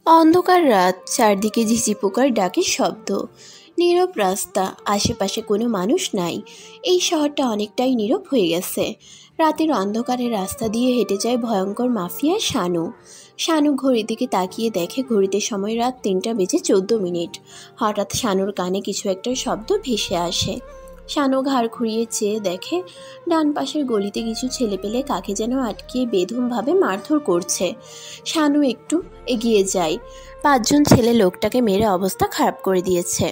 অন্ধকার রাত, চারদিকে ঝিঝি পোকার ডাকের শব্দ, নীরব রাস্তা, আশেপাশে কোনো মানুষ নাই। এই শহরটা অনেকটাই নীরব হয়ে গেছে। রাতের অন্ধকারে রাস্তা দিয়ে হেঁটে যায় ভয়ঙ্কর মাফিয়া শানু। শানু ঘড়ির দিকে তাকিয়ে দেখে ঘড়িতে সময় রাত 3:14। হঠাৎ শানুর কানে কিছু একটা শব্দ ভেসে আসে। শানু ঘাড় ঘুরিয়ে চেয়ে দেখে ডান পাশের গলিতে কিছু ছেলেপেলে কাকে যেন আটকিয়ে বেধুমভাবে মারধর করছে। শানু একটু এগিয়ে যায়। 5জন ছেলে লোকটাকে মেরে অবস্থা খারাপ করে দিয়েছে।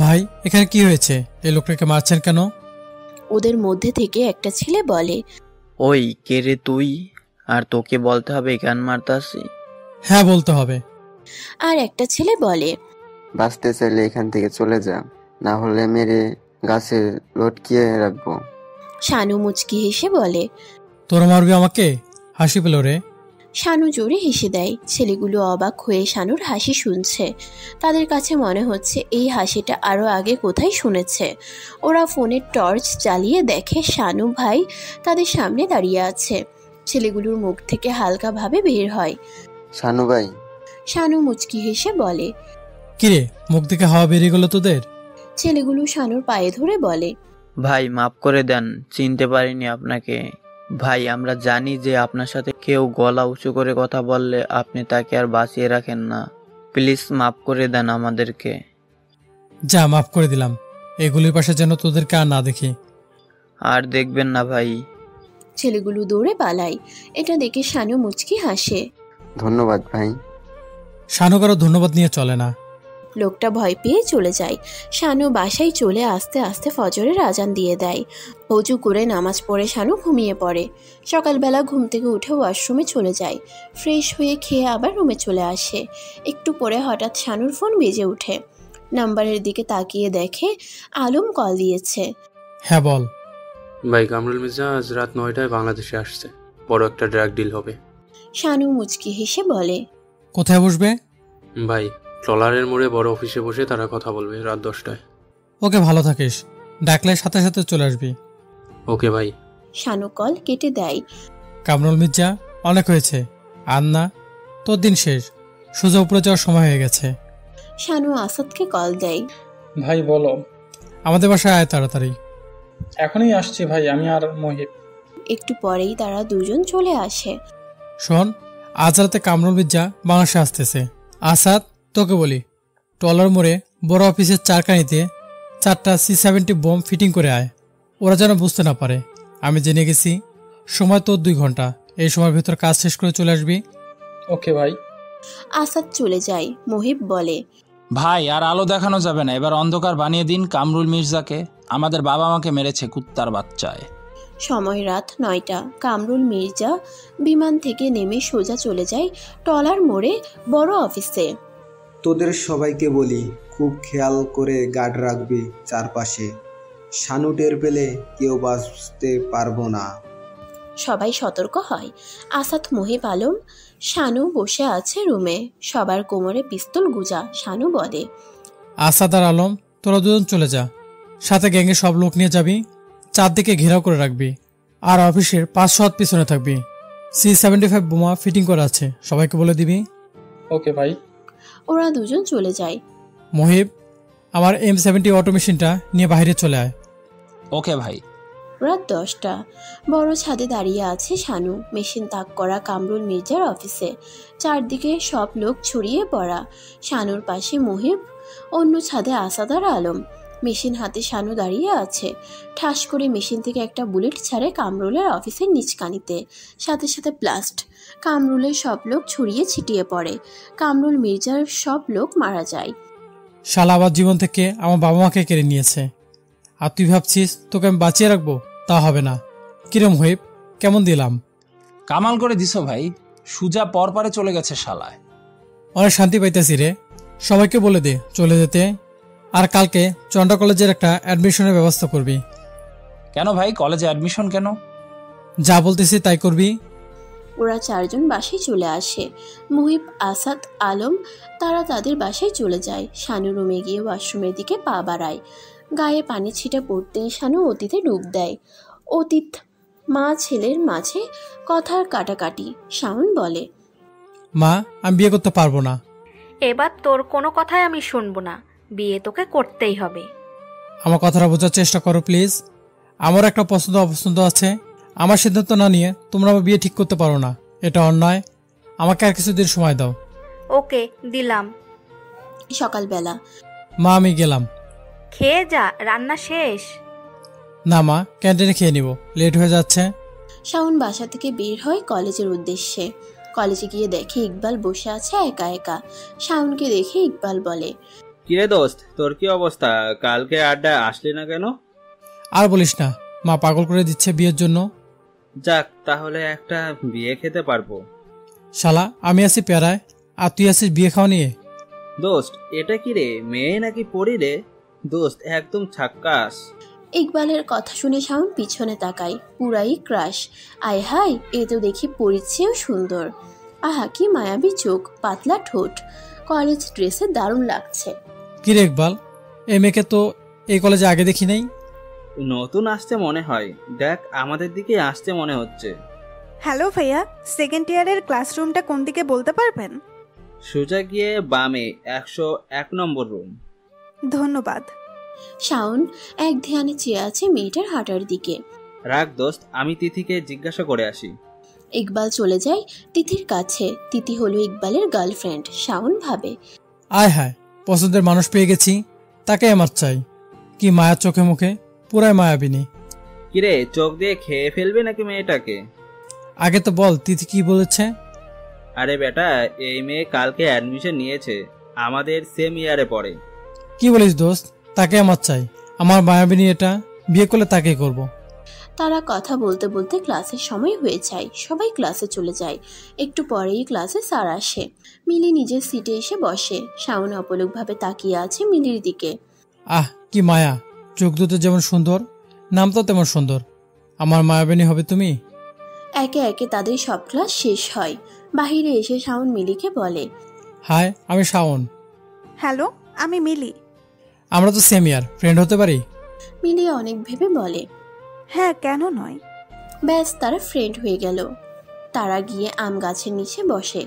ভাই, এখানে কি হয়েছে? এই লোকটাকে মারছেন কেন? ওদের মধ্যে থেকে একটা ছেলে বলে, ওই কে রে তুই? আর তোকে বলতে হবে কেন মারতাছি? হ্যাঁ, বলতে হবে। আর একটা ছেলে বলে, বাঁচতে চাইলে এখান থেকে চলে যা, না হলে মেরে গাছে লটকিয়ে রাখবো। শানু মুচকি হেসে বলে, তোরা মারবি আমাকে? হাসি পেল রে। শানু জোরে হেসে দেয়। ছেলেগুলো অবাক হয়ে শানুর হাসি শুনছে। তাদের কাছে মনে হচ্ছে এই হাসিটা আরও আগে কোথায় শুনেছে। ওরা ফোনের টর্চ জ্বালিয়ে দেখে শানু ভাই তাদের সামনে দাঁড়িয়ে আছে। ছেলেগুলোর মুখ থেকে হালকাভাবে বের হয়, শানু ভাই। শানু মুচকি হেসে বলে, কিরে, মুখ থেকে হাওয়া বেরিয়ে গেল তোদের? ছেলেগুলো শানুর পায়ে ধরে বলে, ভাই মাফ করে দেন, চিনতে পারিনি আপনাকে। ভাই আমরা জানি যে আপনার সাথে কেউ গলা উঁচু করে কথা বললে আপনি তাকে আর বাঁচিয়ে রাখেন না। প্লিজ মাফ করে দেন আমাদেরকে। যা, মাফ করে দিলাম। এগুলির পাশে যেন তোদেরকে আর না দেখি। আর দেখবেন না ভাই। ছেলেগুলো দৌড়ে পালায়। এটা দেখে শানু মুচকি হাসে। ধন্যবাদ ভাই। শানু কারো ধন্যবাদ নিয়ে চলে না। লোকটা ভয় পেয়ে চলে যায়। শানু বাসায় চলে আস্তে আস্তে ফজরের আজান দিয়ে দেয়। অজু করে নামাজ পড়ে শানু ঘুমিয়ে পড়ে। সকালবেলা ঘুম থেকে উঠে ওয়াশরুমে চলে যায়। ফ্রেশ হয়ে খেয়ে আবার রুমে চলে আসে। একটু পরে হঠাৎ শানুর ফোন বেজে ওঠে। নাম্বারের দিকে তাকিয়ে দেখে আলম কল দিয়েছে। হ্যাঁ, বল। ভাই, কামরুল মির্জা আজ রাত 9টায় বাংলাদেশে আসছে। বড় একটা ড্রাগ ডিল হবে। শানু মুচকি হেসে বলে, কোথায় বসবে? ভাই, ট্রলারের মোড়ে বড় অফিসে বসে তারা কথা বলবে রাত 10টায়। ওকে, ভালো থাকিস। ডাকলে সাথে সাথে চলে আসবি। ওকে ভাই। শানু কল কেটে দেয়। কামরুল মির্জা, অনেক হয়েছে। আর না, তোর দিন শেষ। সোজা উপরে যাওয়ার সময় হয়ে গেছে। শানু আসাদকে কল দেয়। ভাই বলো। আমাদের বাসায় আয় তাড়াতাড়ি। এখনই আসছি ভাই, আমি আর মহিব। একটু পরেই তারা দুজন চলে আসে। শোন, আজ রাতে কামরুল মির্জা বাংলাদেশে আসতেছে। আসাদ, তোকে বলি, ট্রলার মোড়ে বড় অফিসের চারকানিতে 4টা C-70 বোম ফিটিং করে আয়। ওরা যেন বুঝতে না পারে। আমি জেনে গেছি সময় তোর 2 ঘন্টা। এই সময়ের ভেতর কাজ শেষ করে চলে আসবি। ওকে ভাই। আসাদ চলে যায়। মহিব বলে, ভাই আর আলো দেখানো যাবে না, এবার অন্ধকার বানিয়ে দিন কামরুল মির্জাকে। আমাদের বাবা মাকে মেরেছে কুত্তার বাচ্চায়। সময় রাত 9টা। কামরুল মির্জা বিমান থেকে নেমে সোজা চলে যায় ট্রলার মোড়ে বড় অফিসে। তোদের সবাইকে বলি, খুব খেয়াল করে গার্ড রাখবি চারপাশে। শানু টের পেলে কেউ বাঁচতে পারবো না। সবাই সতর্ক হয়। আসাদ, মহিব, আলম, শানু বসে আছে রুমে। সবার কোমরে পিস্তল গুজা। শানু বলে, আসাদ আর আলম, তোরা দুজন চলে যা। সাথে গ্যাংয়ের সব লোক নিয়ে যাবি। চারদিকে ঘেরাও করে রাখবি। আর অফিসের 500 হাত পিছনে থাকবি। C-75 বোমা ফিটিং করা আছে, সবাইকে বলে দিবি। ওকে ভাই। ওরা দুজন চলে যায়। মহিব, আমার M70 অটো মেশিনটা নিয়ে বাইরে চলে আয়। ওকে ভাই। রাত 10টা। বড় ছাদে দাঁড়িয়ে আছে শানু। মেশিন তাক করা কামরুল মির্জার অফিসে। চারদিকে সব লোক ছড়িয়ে পড়া। শানুর পাশে মহিব, অন্য ছাদে আসাদ আর আলম। মেশিন হাতে শানু দাঁড়িয়ে আছে। ঠাস করে মেশিন থেকে একটা বুলেট ছাড়ে কামরুলের অফিসের নিচকানিতে। সাথে সাথে ব্লাস্ট। কামরুলের সব লোক ছড়িয়ে ছিটিয়ে পড়ে। কামরুল মির্জার সব লোক মারা যায়। শালা আবার জীবন থেকে আমার বাবা মাকে কেড়ে নিয়েছে। আর তুই ভাবছিস তোকে আমি বাঁচিয়ে রাখবো? তা হবে না। কিরম হইব, কেমন দিলাম? কামাল করে দিছো ভাই, সুজা পরপারে চলে গেছে শালায়। অনেক শান্তি পাইতেছি রে। সবাইকে বলে দে চলে যেতে। আর কালকে চন্ডা কলেজের একটা অ্যাডমিশনের ব্যবস্থা করবি। কেন ভাই, কলেজে অ্যাডমিশন কেন? যা বলতেছি তাই করবি। ওরা 4 জন বাসায় চলে আসে। মুহিব, আসাদ, আলম তারা তাদের বাসায় চলে যায়। শানু রুমে গিয়ে ওয়াশরুমের দিকে পা বাড়ায়। গায়ে পানি ছিটা পড়তেই শানু অতীতে ডুব দেয়। অতীত মা ছেলের মাঝে কথার কাটাকাটি। শাওন বলে, মা, আমি বিয়ে করতে পারবো না। এবার তোর কোনো কথাই আমি শুনবো না, বিয়ে তোকে করতেই হবে। আমার কথাটা বোঝার চেষ্টা করো প্লিজ। আমার একটা পছন্দ অপছন্দ আছে। আমার সিদ্ধান্ত না নিয়ে তোমরা আমার বিয়ে ঠিক করতে পারো না, এটা অন্যায়। আমাকে আর কিছুদিন সময় দাও। ওকে, দিলাম। সকালবেলা। মা, আমি গেলাম। খেয়ে যা, রান্না শেষ। না মা, ক্যান্টিনে খেয়ে নিব, লেট হয়ে যাচ্ছে। শাওন বাসা থেকে বের হয় কলেজের উদ্দেশ্যে। কলেজে গিয়ে দেখে ইকবাল বসে আছে একা একা। শাওনকে দেখে ইকবাল বলে, কিরে দোস্ত, তোর কি অবস্থা? কালকে আড্ডা আসলি না কেন? আর বলিস না, মা পাগল করে দিচ্ছে বিয়ের জন্য। যাক, তাহলে একটা বিয়ে খেতে পারবো। শালা, আমি আছি প্যারায়, আর তুই আছিস বিয়ে খাওয়া নিয়ে। দোস্ত, এটা কি রে, মেয়ে নাকি পড়ি রে? দোস্ত একদম ছাক্কাস। ইকবালের কথা শুনে শাওন পিছনে তাকায়, পুরাই ক্রাশ। আয় হায়, এ তো দেখি পরিচেও সুন্দর। আহা, কি মায়াবী চোখ, পাতলা ঠোঁট, কলেজ ড্রেসে দারুণ লাগছে। কি রে ইকবাল, এই মেয়েকে তো এই কলেজে আগে দেখি নাই। নতুন আসছে মনে হয়, দেখ আমাদের দিকে আসছে মনে হচ্ছে। হ্যালো ভাইয়া, সেকেন্ড ইয়ারের ক্লাসরুমটা কোন দিকে বলতে পারবেন? সোজা গিয়ে বামে 101 নম্বর রুম। ধন্যবাদ। শাওন এক ধ্যানে চেয়ে আছে মেয়েটার হাঁটার দিকে। রাখ দোস্ত, আমি তিথিকে জিজ্ঞাসা করে আসি। ইকবাল চলে যায় তিথির কাছে। তিথি হলো ইকবালের গার্লফ্রেন্ড। শাওন ভাবে, আয় হায়, পছন্দের মানুষ পেয়ে গেছি, তাকে আমার চাই। কি মায়ার চোখে মুখে, পুরাই মায়াবিনী। কিরে, চোখ দিয়ে খেয়ে ফেলবে নাকি মেয়েটাকে? আগে তো বল, তিথি কি বলেছে? আরে বেটা, এই মেয়ে কালকে অ্যাডমিশন নিয়েছে, আমাদের সেম ইয়ারে পড়ে। কি বলিস দোস্ত, তাকে আমার চাই। আমার মায়াবিনী এটা, বিয়ে করলে তাকেই করব। তারা কথা বলতে বলতে ক্লাসের সময় হয়ে যায়। সবাই ক্লাসে চলে যায়। একটু পরেই ক্লাসে স্যার আসে। মিলি নিজের সিটে এসে বসে। শাওন অপলকভাবে তাকিয়ে আছে মিলির দিকে। আহ, কি মায়া, চোখ দুটো যেমন সুন্দর, নামটাও তেমন সুন্দর। আমার মায়াবিনী হবে তুমি। একে একে তাদের সব ক্লাস শেষ হয়। বাহিরে এসে শাওন মিলিকে বলে, হাই, আমি শাওন। হ্যালো, আমি মিলি। আমরা তো সেম ইয়ার, ফ্রেন্ড হতে পারি? মিলি অনেক ভেবে বলে, হ্যাঁ, কেন নয়। ব্যাস, তারা ফ্রেন্ড হয়ে গেল। তারা গিয়ে আম গাছের নিচে বসে।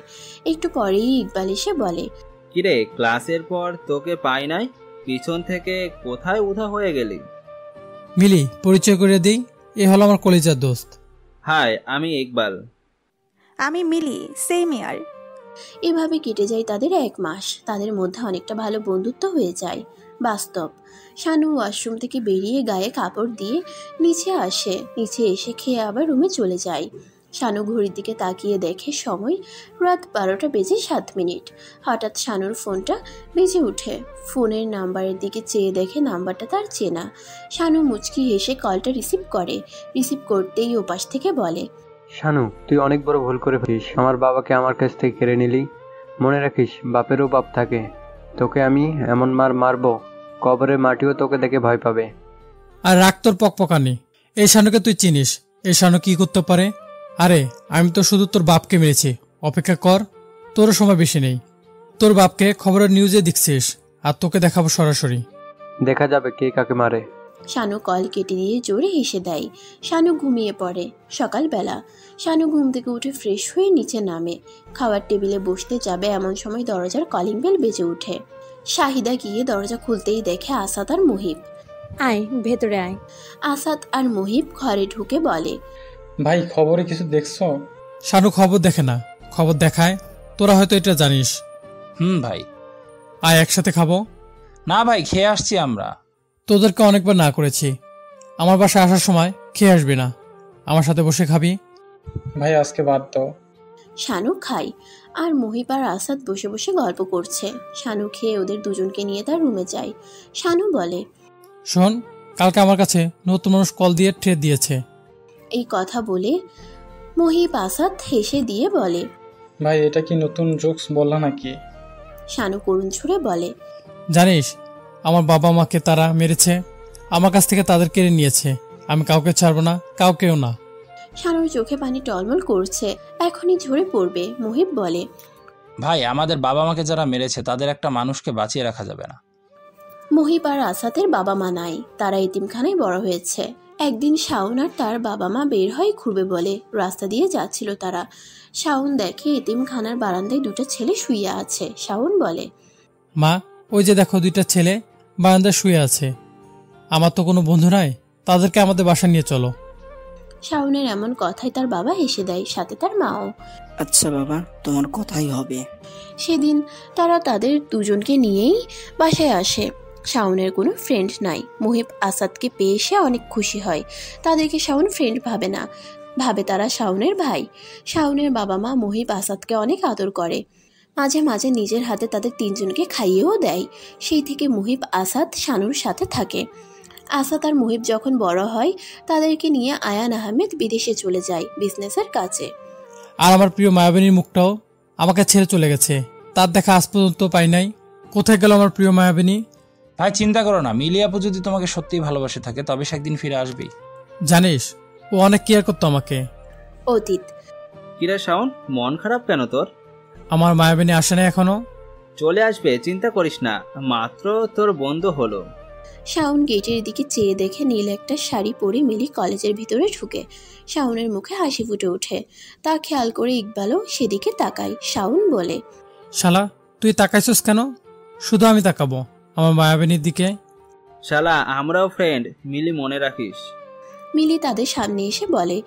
একটু পরেই ইকবাল এসে বলে, কিরে, ক্লাসের পর তোকে পাই নাই, পিছন থেকে কোথায় উধা হয়ে গেলি? মিলি, পরিচয় করে দিই, এ হলো আমার কলেজের দোস্ত। হাই, আমি ইকবাল। আমি মিলি, সেম ইয়ার। এভাবে কেটে যায় তাদের 1 মাস। তাদের মধ্যে অনেকটা ভালো বন্ধুত্ব হয়ে যায়। বাস্তব। শানু ওয়াশরুম থেকে বেরিয়ে গায়ে কাপড় দিয়ে নিচে আসে। নিচে এসে খেয়ে আবার রুমে চলে যায়। শানু ঘড়ির দিকে তাকিয়ে দেখে সময় রাত 12টা বেজে 7 মিনিট। হঠাৎ শানুর ফোনটা বেজে ওঠে। ফোনের নাম্বারের দিকে চেয়ে দেখে নাম্বারটা তার চেনা। শানু মুচকি হেসে কলটা রিসিভ করে। রিসিভ করতেই ওপাশ থেকে বলে, শানু, তুই অনেক বড় ভুল করে ফেলিস। আমার বাবাকে আমার কাছ থেকে কেড়ে নিলি। মনে রাখিস, বাপেরও বাপ থাকে। তোকে আমি এমন মারবো, কবরের মাটিও তোকে দেখে ভয় পাবে। আর রাখ তোর পকপকানি। এই শানুকে তুই চিনিস? এই শানু কি করতে পারে? আরে, আমি তো শুধু তোর বাপকে মেরেছি। অপেক্ষা কর, তোরও সময় বেশি নেই। তোর বাপকে খবরের নিউজে দেখছিস, আর তোকে দেখাবো সরাসরি। দেখা যাবে কে কাকে মারে। শানু কল কেটে দিয়ে জোরে হেসে দেয়। শানু ঘুমিয়ে পড়ে। সকালবেলা শানু ঘুম থেকে উঠে ফ্রেশ হয়ে নিচে নামে। খাওয়ার টেবিলে বসতে যাবে এমন সময় দরজার কলিং বেল বেজে ওঠে। শাহিদা গিয়ে দরজা খুলতেই দেখে আসাদ আর মুহিব। আয়, ভেতরে আয়। আসাদ আর মুহিব ঘরে ঢুকে বলে, ভাই, খবরে কিছু দেখছো? শানু খবর দেখে না, খবর দেখায়। তোরা হয়তো এটা জানিস। ভাই। আয়, একসাথে খাবো। না ভাই, খেয়ে আসছি আমরা। তোদেরকে অনেকবার না করেছি। আমার বাসায় আসার সময় খেয়ে আসবি না, আমার সাথে বসে খাবি। ভাই, আজকে বাদ দাও। শানু খায়, আর মুহিব আর আসাদ বসে বসে গল্প করছে। শানু খেয়ে ওদের দুজনকে নিয়ে তার রুমে যায়। শানু বলে, শোন, কালকে আমার কাছে নতুন মানুষ কল দিয়ে ট্রেড দিয়েছে। এই কথা বলে মুহিব আসাদ হেসে দিয়ে বলে, ভাই, এটা কি নতুন জোকস বললা নাকি? শানু করুণ ছুড়ে বলে, জানিস, আমার বাবা মাকে তারা মেরেছে, আমার কাছ থেকে তাদের কেড়ে নিয়েছে। আমি কাউকে ছাড়বো না, কাউকেও না। শানুর চোখে পানি টলমল করছে, এখনই ঝরে পড়বে। মুহিব বলে, ভাই, আমাদের বাবা মাকে যারা মেরেছে তাদের একটা মানুষকে বাঁচিয়ে রাখা যাবে না। মুহিব আর আসাদের বাবা মা নাই, তারা এতিমখানায় বড় হয়েছে। একদিন শাওন আর তার বাবা মা বের হয় ঘুরবে বলে রাস্তা দিয়ে যাচ্ছিল তারা। শাওন দেখে এতিমখানার বারান্দায় দুটো ছেলে শুয়ে আছে। শাওন বলে, মা, ওই যে দেখো 2টা ছেলে বারান্দায় শুয়ে আছে। আমার তো কোনো বন্ধু নাই, তাদেরকে আমাদের বাসা নিয়ে চলো। শাওনের এমন কথায় তার বাবা হেসে দেয়, সাথে তার মাও। আচ্ছা বাবা, তোমার কথাই হবে। সেদিন তারা তাদের দুজনকে নিয়েই বাসায় আসে। শাওনের কোনো ফ্রেন্ড নাই। মুহিব আসাদকে পেয়ে সে অনেক খুশি হয়। তাদেরকে শাওন ফ্রেন্ড ভাবে না, ভাবে তারা শাওনের ভাই। শাওনের বাবা মা মুহিব আসাদকে অনেক আদর করে, মাঝে মাঝে নিজের হাতে তাদের 3জনকে খাইয়েও দেয়। সেই থেকে মুহিব আসাদ শানুর সাথে থাকে। আসাদ আর মুহিব যখন বড় হয় তাদেরকে নিয়ে আয়ান আহমেদ বিদেশে চলে যায় বিজনেসের কাজে। আর আমার প্রিয় মায়াবিনীর মুখটাও আমাকে ছেড়ে চলে গেছে, তার দেখা আজ পর্যন্ত পাই নাই। কোথায় গেল আমার প্রিয় মায়াবিনী? ভাই চিন্তা করো না, মিলি আপু যদি তোমাকে সত্যিই ভালোবাসে থাকে তবে সে একদিন ফিরে আসবেই। জানিস, ও অনেক কেয়ার করতো আমাকে। অতীত। কিরে শাওন, মন খারাপ কেন তোর? আমার মায়াবিনী আসে না এখনো? চলে আসবে, চিন্তা করিস না, মাত্র তোর বন্ধু হলো। শাওন গেটের দিকে চেয়ে দেখে নীল একটা শাড়ি পরে মিলি কলেজের ভিতরে ঢুকে। শাওনের মুখে হাসি ফুটে ওঠে। তা খেয়াল করে ইকবালও সেদিকে তাকায়। শাওন বলে, শালা, তুই তাকাইছিস কেন? শুধু আমি তাকাবো আমার মায়াবিনীর দিকে? শালা, আমরাও ফ্রেন্ড, মিলি, মনে রাখিস। মিলি তাদের সামনে এসে বলে,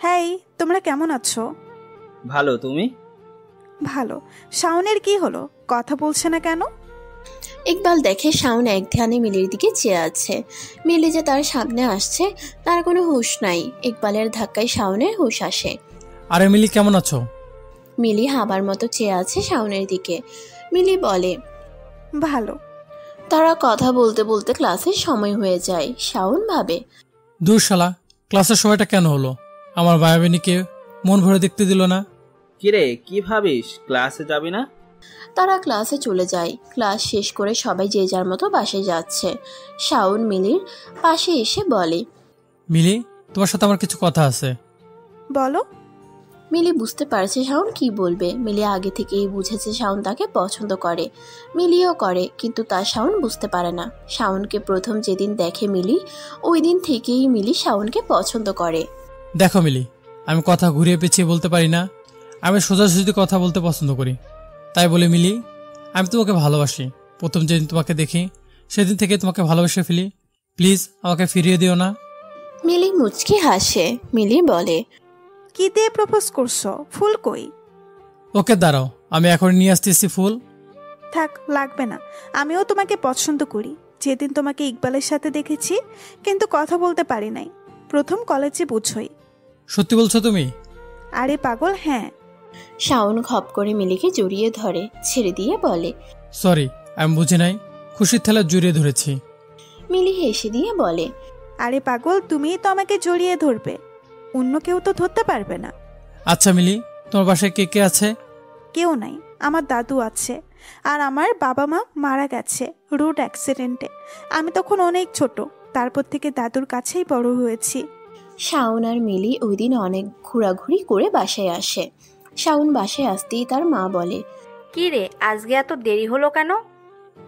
হ্যাঁ, তোমরা কেমন আছো? ভালো, তুমি? ভালো। শাওনের কি হলো, কথা বলছে না কেন? ইকবাল দেখে শাওন এক ধ্যানে মিলির দিকে চেয়ে আছে। মিলি যে তার সামনে আসছে তার কোনো হুঁশ নাই। ইকবালের ধাক্কায় শাওনের হুঁশ আসে। আরে মিলি, কেমন আছো? মিলি হাবার মতো চেয়ে আছে শাওনের দিকে। মিলি বলে, ভালো। তারা কথা বলতে বলতে ক্লাসের সময় হয়ে যায়। শাওন ভাবে, দূর শালা, ক্লাসের সময়টা কেন হলো? আমার মায়াবিনীকে মন ভরে দেখতে দিল না। কিরে, কি ভাবিস, ক্লাসে যাবি না? তারা ক্লাসে চলে যায়। ক্লাস শেষ করে সবাই যে যার মতো বাসে যাচ্ছে। শাওন মিলির পাশে এসে বলে, মিলি, তোমার সাথে আমার কিছু কথা আছে। বলো। মিলি বুঝতে পারছে শাওন কি বলবে। মিলি আগে থেকেই বুঝেছে শাওন তাকে পছন্দ করে, মিলিও করে, কিন্তু তা শাওন বুঝতে পারে না। শাওনকে প্রথম যেদিন দেখে মিলি, ওই দিন থেকেই মিলি শাওনকে পছন্দ করে। দেখো মিলি, আমি কথা ঘুরিয়ে পেঁচিয়ে বলতে পারি না। আমি সোজাসুজি কথা বলতে পছন্দ করি। তাই বলে মিলি, আমি তোমাকে ভালোবাসি। প্রথম যেদিন তোমাকে দেখি সেদিন থেকে তোমাকে ভালোবেসে ফেলি। প্লিজ আমাকে ফিরিয়ে দিও না। মিলি মুচকি হাসে। মিলি বলে, কি দিয়ে প্রপোজ করছো? ফুল কই? ওকে দাঁড়াও, আমি এখন নিয়ে আসতেছি ফুল। থাক, লাগবে না। আমিও তোমাকে পছন্দ করি। যেদিন তোমাকে ইকবালের সাথে দেখেছি কিন্তু কথা বলতে পারি নাই, প্রথম কলেজে বুঝোই। সত্যি বলছো তুমি? আরে পাগল, হ্যাঁ। শাওন খপ করে মিলিকে জড়িয়ে ধরে, ছেড়ে দিয়ে বলে, সরি, আমি বুঝি নাই, খুশির ঠেলা জড়িয়ে ধরেছি। মিলি হেসে দিয়ে বলে, আরে পাগল, তুমিই তো আমাকে জড়িয়ে ধরবে, অন্য কেউ তো ধরতে পারবে না। আচ্ছা মিলি, তোমার বাসায় কে কে আছে? কেউ নাই, আমার দাদু আছে, আর আমার বাবা মা মারা গেছে রোড অ্যাক্সিডেন্টে। আমি তখন অনেক ছোট, তারপর থেকে দাদুর কাছেই বড় হয়েছি। শাওন আর মিলি ওই দিন অনেক ঘোরাঘুরি করে বাসায় আসে। শাওন বাসায় আসতেই তার মা বলে, কি রে, আজকে এত দেরি হলো কেন?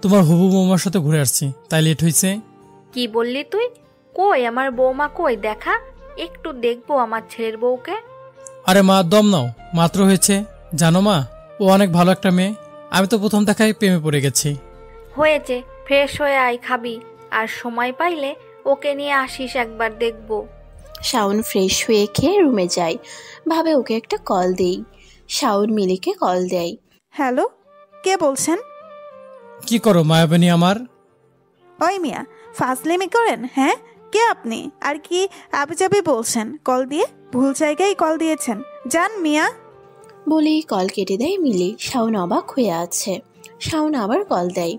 তোমার হবু বৌমার সাথে ঘুরে আসছি, তাই লেট হয়েছে। কি বললি তুই? কই আমার বৌমা, কই দেখা, একটু দেখবো আমার ছেলের বউকে। আরে মা, দম নাও, মাত্র হয়েছে। জানো মা, ও অনেক ভালো একটা মেয়ে। আমি তো প্রথম দেখায় প্রেমে পড়ে গেছি। হয়েছে, ফ্রেশ হয়ে আয়, খাবি, আর সময় পাইলে ওকে নিয়ে আসিস, একবার দেখবো। শাওন ফ্রেশ হয়ে খেয়ে রুমে যায়, ভাবে ওকে একটা কল দেই। শাওন মিলিকে কল দেয়। হ্যালো, কে বলছেন? কি করো মায়াবানী আমার? ওই মিয়া, ফাজলেমি করেন? হ্যাঁ, কে আপনি? আর কি আবিজাবি বলছেন? কল দিয়ে ভুল জায়গায় কল দিয়েছেন, যান মিয়া। বলেই কল কেটে দেয় মিলি। শাওন অবাক হয়ে আছে। শাওন আবার কল দেয়।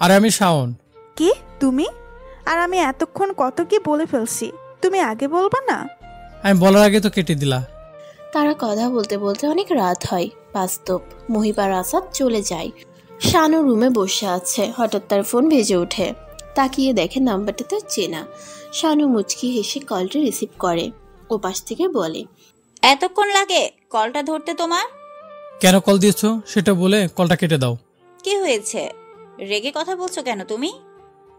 আরে আমি শাওন। কি তুমি? আর আমি এতক্ষণ কত কি বলে ফেলছি, তুমি আগে বলবা না? আমি বলার আগে তো কেটে দিলা। তারা কথা বলতে বলতে অনেক রাত হয়। বাস্তব মহিব আর আসাদ চলে যায়। শানু রুমে বসে আছে। হঠাৎ তার ফোন বেজে ওঠে। তাকিয়ে দেখে নাম্বারটা তার চেনা। শানু মুচকি হেসে কলটা রিসিভ করে। ওপাশ থেকে বলে, এতক্ষণ লাগে কলটা ধরতে তোমার? কেন কল দিয়েছো সেটা বলে কলটা কেটে দাও। কি হয়েছে, রেগে কথা বলছো কেন তুমি?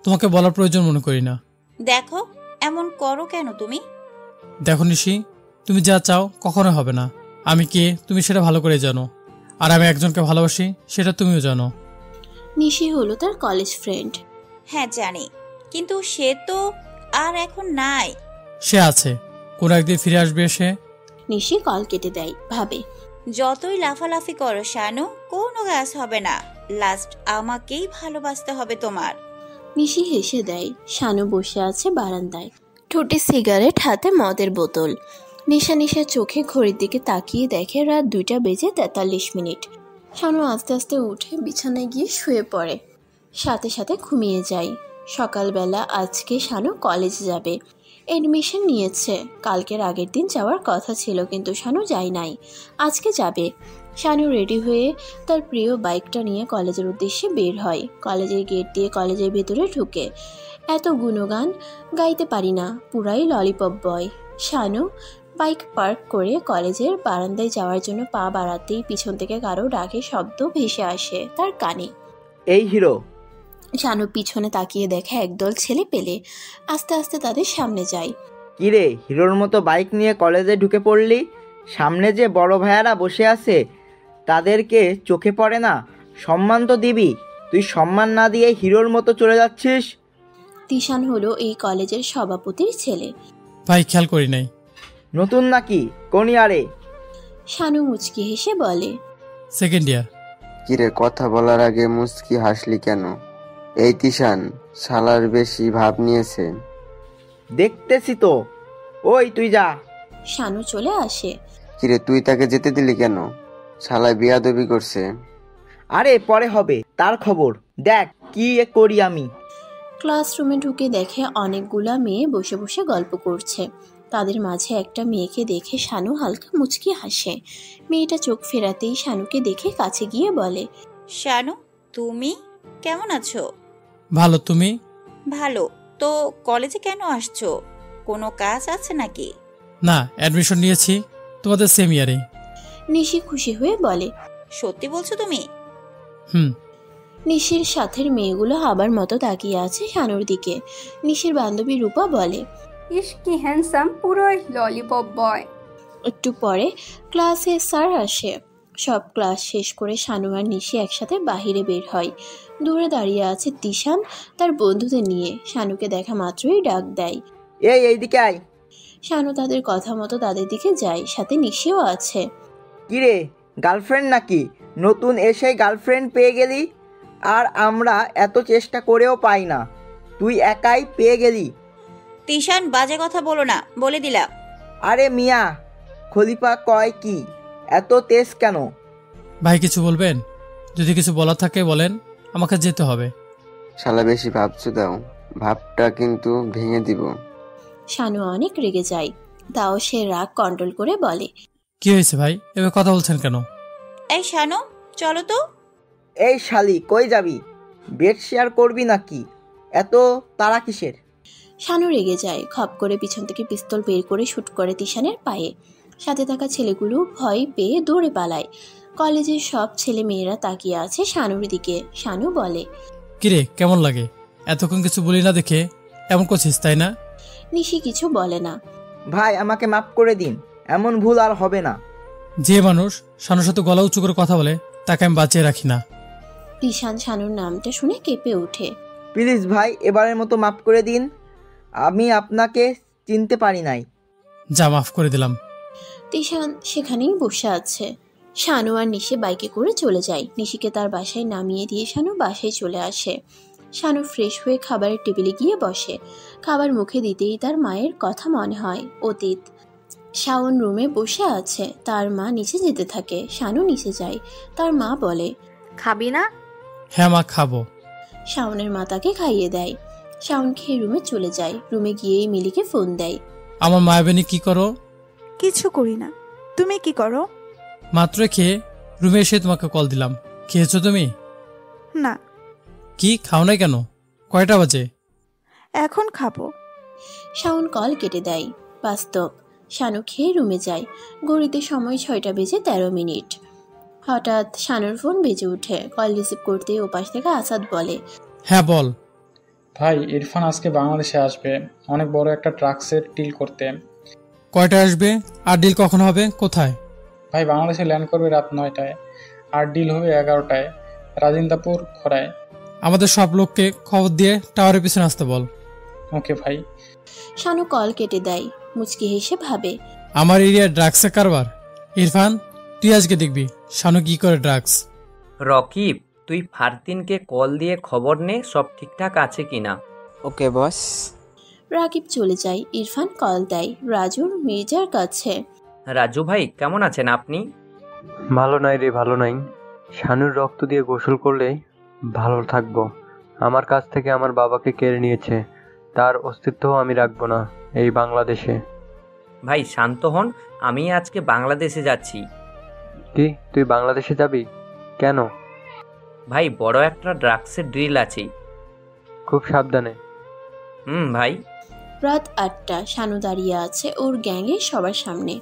তোমাকে বলার প্রয়োজন মনে করি না। দেখো, এমন করো কেন তুমি? দেখো নিশি, তুমি যা চাও কখনো হবে না। আমি কে তুমি সেটা ভালো করে জানো, আর আমি একজনকে ভালোবাসি সেটা তুমিও জানো। নিশি হলো তার কলেজ ফ্রেন্ড। হ্যাঁ জানি, কিন্তু সে তো আর এখন নাই। সে আছে, কোন একদিন ফিরে আসবে সে। নিশি কল কেটে দেয়, ভাবে যতই লাফালাফি করো শানু, কোনো কাজ হবে না। লাস্ট আমাকেই ভালোবাসতে হবে তোমার। নিশি হেসে দেয়। শানু বসে আছে বারান্দায়, ঠোঁটে সিগারেট, হাতে মদের বোতল। নেশা নেশা চোখে ঘড়ির দিকে তাকিয়ে দেখে রাত 2:43। শানু আস্তে আস্তে উঠে বিছানায় গিয়ে শুয়ে পড়ে, সাথে সাথে ঘুমিয়ে যায়। সকালবেলা আজকে শানু কলেজে যাবে, এডমিশন নিয়েছে। কালকের আগের দিন যাওয়ার কথা ছিল, কিন্তু শানু যায় নাই, আজকে যাবে। শানু রেডি হয়ে তার প্রিয় বাইকটা নিয়ে কলেজের উদ্দেশ্যে বের হয়। কলেজের গেট দিয়ে কলেজের ভেতরে ঢুকে। এত গুণগান গাইতে পারি না, পুরাই ললিপপ বয়। শানু বাইক পার্ক করে কলেজের বারান্দায় যাওয়ার জন্য পা বাড়াতেই পিছন থেকে কারো ডাকে শব্দ ভেসে আসে তার কানে। এই হিরো। শানু পিছনে তাকিয়ে দেখে একদল ছেলে পেলে আস্তে আস্তে তাদের সামনে যায়। কিরে, হিরোর মতো বাইক নিয়ে কলেজে ঢুকে পড়লি? সামনে যে বড় ভাইয়ারা বসে আছে তাদেরকে চোখে পড়ে না? সম্মান তো দিবি, তুই সম্মান না দিয়ে হিরোর মতো চলে যাচ্ছিস। তিশান হলো এই কলেজের সভাপতির ছেলে। ভাই খেয়াল করি নাই। নতুন নাকি? কোন ইয়ারে? শানু মুচকি হেসে বলে, সেকেন্ড ইয়ার। কিরে, কথা বলার আগে মুচকি হাসলি কেন? এই তিশান শালার বেশি ভাব নিয়েছে। দেখতেছি তো। ওই তুই যা। শানু চলে আসে। কিরে, তুই তাকে যেতে দিলি কেন? শালা বিয়াদবি করছে। আরে পরে হবে তার খবর, দেখ কি করি আমি। ক্লাসরুমে ঢুকে দেখে অনেকগুলা মেয়ে বসে বসে গল্প করছে। তাদের মাঝে একটা মেয়েকে দেখে শানু হালকা মুচকি হাসে। মেয়েটা চোখ ফেরাতেই শানুকে দেখে কাছে গিয়ে বলে, শানু তুমি কেমন আছো? ভালো, তুমি? ভালো। তো কলেজে কেন আসছো? কোনো কাজ আছে নাকি? না, অ্যাডমিশন নিয়েছি তোমাদের সেম ইয়ারে। নিশি খুশি হয়ে বলে, সত্যি বলছো তুমি? হুম। নিশির সাথের মেয়েগুলো আবার মতো তাকিয়ে আছে শানুর দিকে। নিশির বান্ধবী রূপা বলে, ইস কি হ্যান্ডসাম, পুরোই ললিপপ বয়। একটু পরে ক্লাসে স্যার আসে। সব ক্লাস শেষ করে শানু আর নিশি একসাথে বাহিরে বের হয়। দূরে দাঁড়িয়ে আছে তিশান তার বন্ধুদের নিয়ে। শানুকে দেখা মাত্রই ডাক দেয়, এইদিকে আয়। শানু তাদের কথা মতো তাদের দিকে যায়, সাথে নিশিও আছে। কিরে, গার্লফ্রেন্ড নাকি? নতুন এসে গার্লফ্রেন্ড পেয়ে গেলি? আর আমরা এত চেষ্টা করেও পাই না, তুই একাই পেয়ে গেলি। তিশান বাজে কথা বলো না, বলে দিলাম। আরে মিয়া, খলিফা কয় কি, এত তেজ কেন? ভাই কিছু বলবেন? যদি কিছু বলার থাকে বলেন, আমাকে যেতে হবে। শালা বেশি ভাবছো দাও, ভাবটা কিন্তু ভেঙে দিব। শানু অনেক রেগে যায়, তাও সে রাগ কন্ট্রোল করে বলে, কি হয়েছে ভাই, এভাবে কথা বলছেন কেন? এই শানু চলো তো। এই শালি কই যাবি? বেড শেয়ার করবি নাকি? এত তাড়া কিসের? শানু রেগে যায়, খপ করে পিছন থেকে পিস্তল বের করে শুট করে তিশানের পায়ে। সাথে থাকা ছেলেগুলো ভয় পেয়ে দৌড়ে পালায়। কলেজের সব ছেলে মেয়েরা তাকিয়ে আছে শানুর দিকে। শানু বলে, কিরে কেমন লাগে? এতক্ষণ কিছু বলি না দেখে এমন করছিস তাই না? নিশি কিছু বলে না। ভাই আমাকে মাফ করে দিন, এমন ভুল আর হবে না। যে মানুষ শানুর সাথে গলা উঁচু করে কথা বলে তাকে আমি বাঁচিয়ে রাখি না। তিশান শানুর নামটা শুনে কেঁপে ওঠে। প্লিজ ভাই, এবারের মতো মাফ করে দিন, আমি আপনাকে চিনতে পারি নাই। যা, মাফ করে দিলাম। তিশান সেখানেই বসে আছে। শানু আর নিশি বাইকে করে চলে যায়। নিশিকে তার বাসায় নামিয়ে দিয়ে শানু বাসায় চলে আসে। শানু ফ্রেশ হয়ে খাবারের টেবিলে গিয়ে বসে। খাবার মুখে দিতেই তার মায়ের কথা মনে হয়, অতীত। শাওন রুমে বসে আছে, তার মা নিচে যেতে থাকে। শানু নিচে যায়, তার মা বলে, খাবি না? হ্যাঁ মা, খাবো। শাওনের মা তাকে খাইয়ে দেয়। শাওন খেয়ে রুমে চলে যায়। রুমে গিয়েই মিলিকে ফোন দেয়। আমার মায়াবেনি কি করো? কিছু করি না, তুমি কি করো? মাত্র খেয়ে রুমে এসে তোমাকে কল দিলাম। খেয়েছো তুমি? না। কি খাও নাই কেন? কয়টা বাজে? এখন খাবো। শাওন কল কেটে দেয়। বাস্তব, শানু খেয়ে রুমে যায়। ঘড়িতে সময় 6:13। হঠাৎ শানুর ফোন বেজে ওঠে। কল রিসিভ করতেই ওপাশ থেকে আসাদ বলে, হ্যাঁ বল। ভাই ইরফান আজকে বাংলাদেশে আসবে অনেক বড় একটা ড্রাগসের ডিল করতে। কয়টা আসবে আর ডিল কখন হবে, কোথায়? ভাই বাংলাদেশে ল্যান্ড করবে রাত 9টায় আর ডিল হবে 11টায়, রাজিন্দাপুর খোড়ায়। আমাদের সব লোককে খবর দিয়ে টাওয়ারের পিছনে আসতে বল। ওকে ভাই। শানু কল কেটে দেয়। মুচকি হেসে ভাবে, আমার এরিয়ায় ড্রাগসের কারবার। ইরফান, তুই আজকে দেখবি শানু কি করে ড্রাগস। রকিব, তুই ফারদিনকে কল দিয়ে খবর নে সব ঠিকঠাক আছে কিনা। ওকে বস। রাকিব চলে যায়। ইরফান কল দেয় রাজুর মির্জার কাছে। রাজু ভাই কেমন আছেন আপনি? ভালো নাই রে, ভালো নাই। শানুর রক্ত দিয়ে গোসল করলে ভালো থাকবো। আমার কাছ থেকে আমার বাবাকে কেড়ে নিয়েছে, তার অস্তিত্বও আমি রাখবো না এই বাংলাদেশে। ভাই শান্ত হন, আমি আজকে বাংলাদেশে যাচ্ছি। কি, তুই বাংলাদেশে যাবি? কেন? ভাই বড় একটা ড্রাগসের ড্রিল আছে। খুব সাবধানে। ভাই। রাত 8টা। শানু দাঁড়িয়ে আছে ওর গ্যাংয়ে সবার সামনে।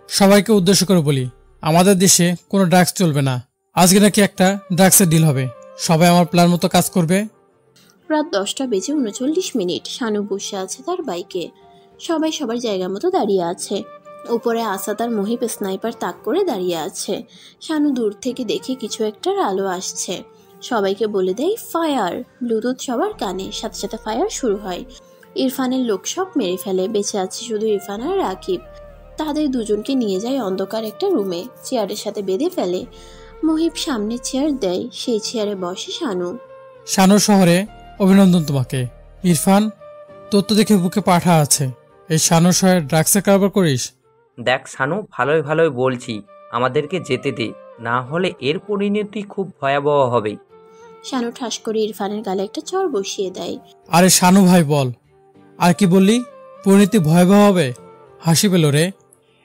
সবাইকে উদ্দেশ্য করে বলি, আমাদের দেশে কোনো ড্রাগস চলবে না। আজকে নাকি একটা ড্রাগসের ডিল হবে, সবাই আমার প্ল্যান মতো কাজ করবে। রাত 10:39। শানু বসে আছে তার বাইকে। সবাই সবার জায়গা মতো দাঁড়িয়ে আছে। উপরে আসাদ আর মহিব স্নাইপার তাক করে দাঁড়িয়ে আছে। শানু দূর থেকে দেখে কিছু একটার আলো আসছে। সবাইকে বলে দেয় ফায়ার। ব্লুটুথ সবার কানে, সাথে সাথে ফায়ার শুরু হয়। ইরফানের লোক সব মেরে ফেলে। বেঁচে আছে শুধু ইরফান আর রাকিব। তাদের দুজনকে নিয়ে যায় অন্ধকার একটা রুমে, চেয়ারের সাথে বেঁধে ফেলে। মহিব সামনে চেয়ার দেয়, সেই চেয়ারে বসে শানু। শানু শহরে অভিনন্দন তোমাকে। ইরফান, তোর তো দেখে বুকে পাঠা আছে, এই শানু শহরে ড্রাগসের কারবার করিস? দেখ শানু, ভালোই ভালোই বলছি, আমাদেরকে যেতে দে, না হলে এর পরিণতি খুব ভয়াবহ হবে। শানু ঠাস করে ইরফানের গালে একটা চড় বসিয়ে দেয়। আরে শানু ভাই বল, আর কি বললি? পরিণতি ভয়াবহ হবে? হাসি পেল রে।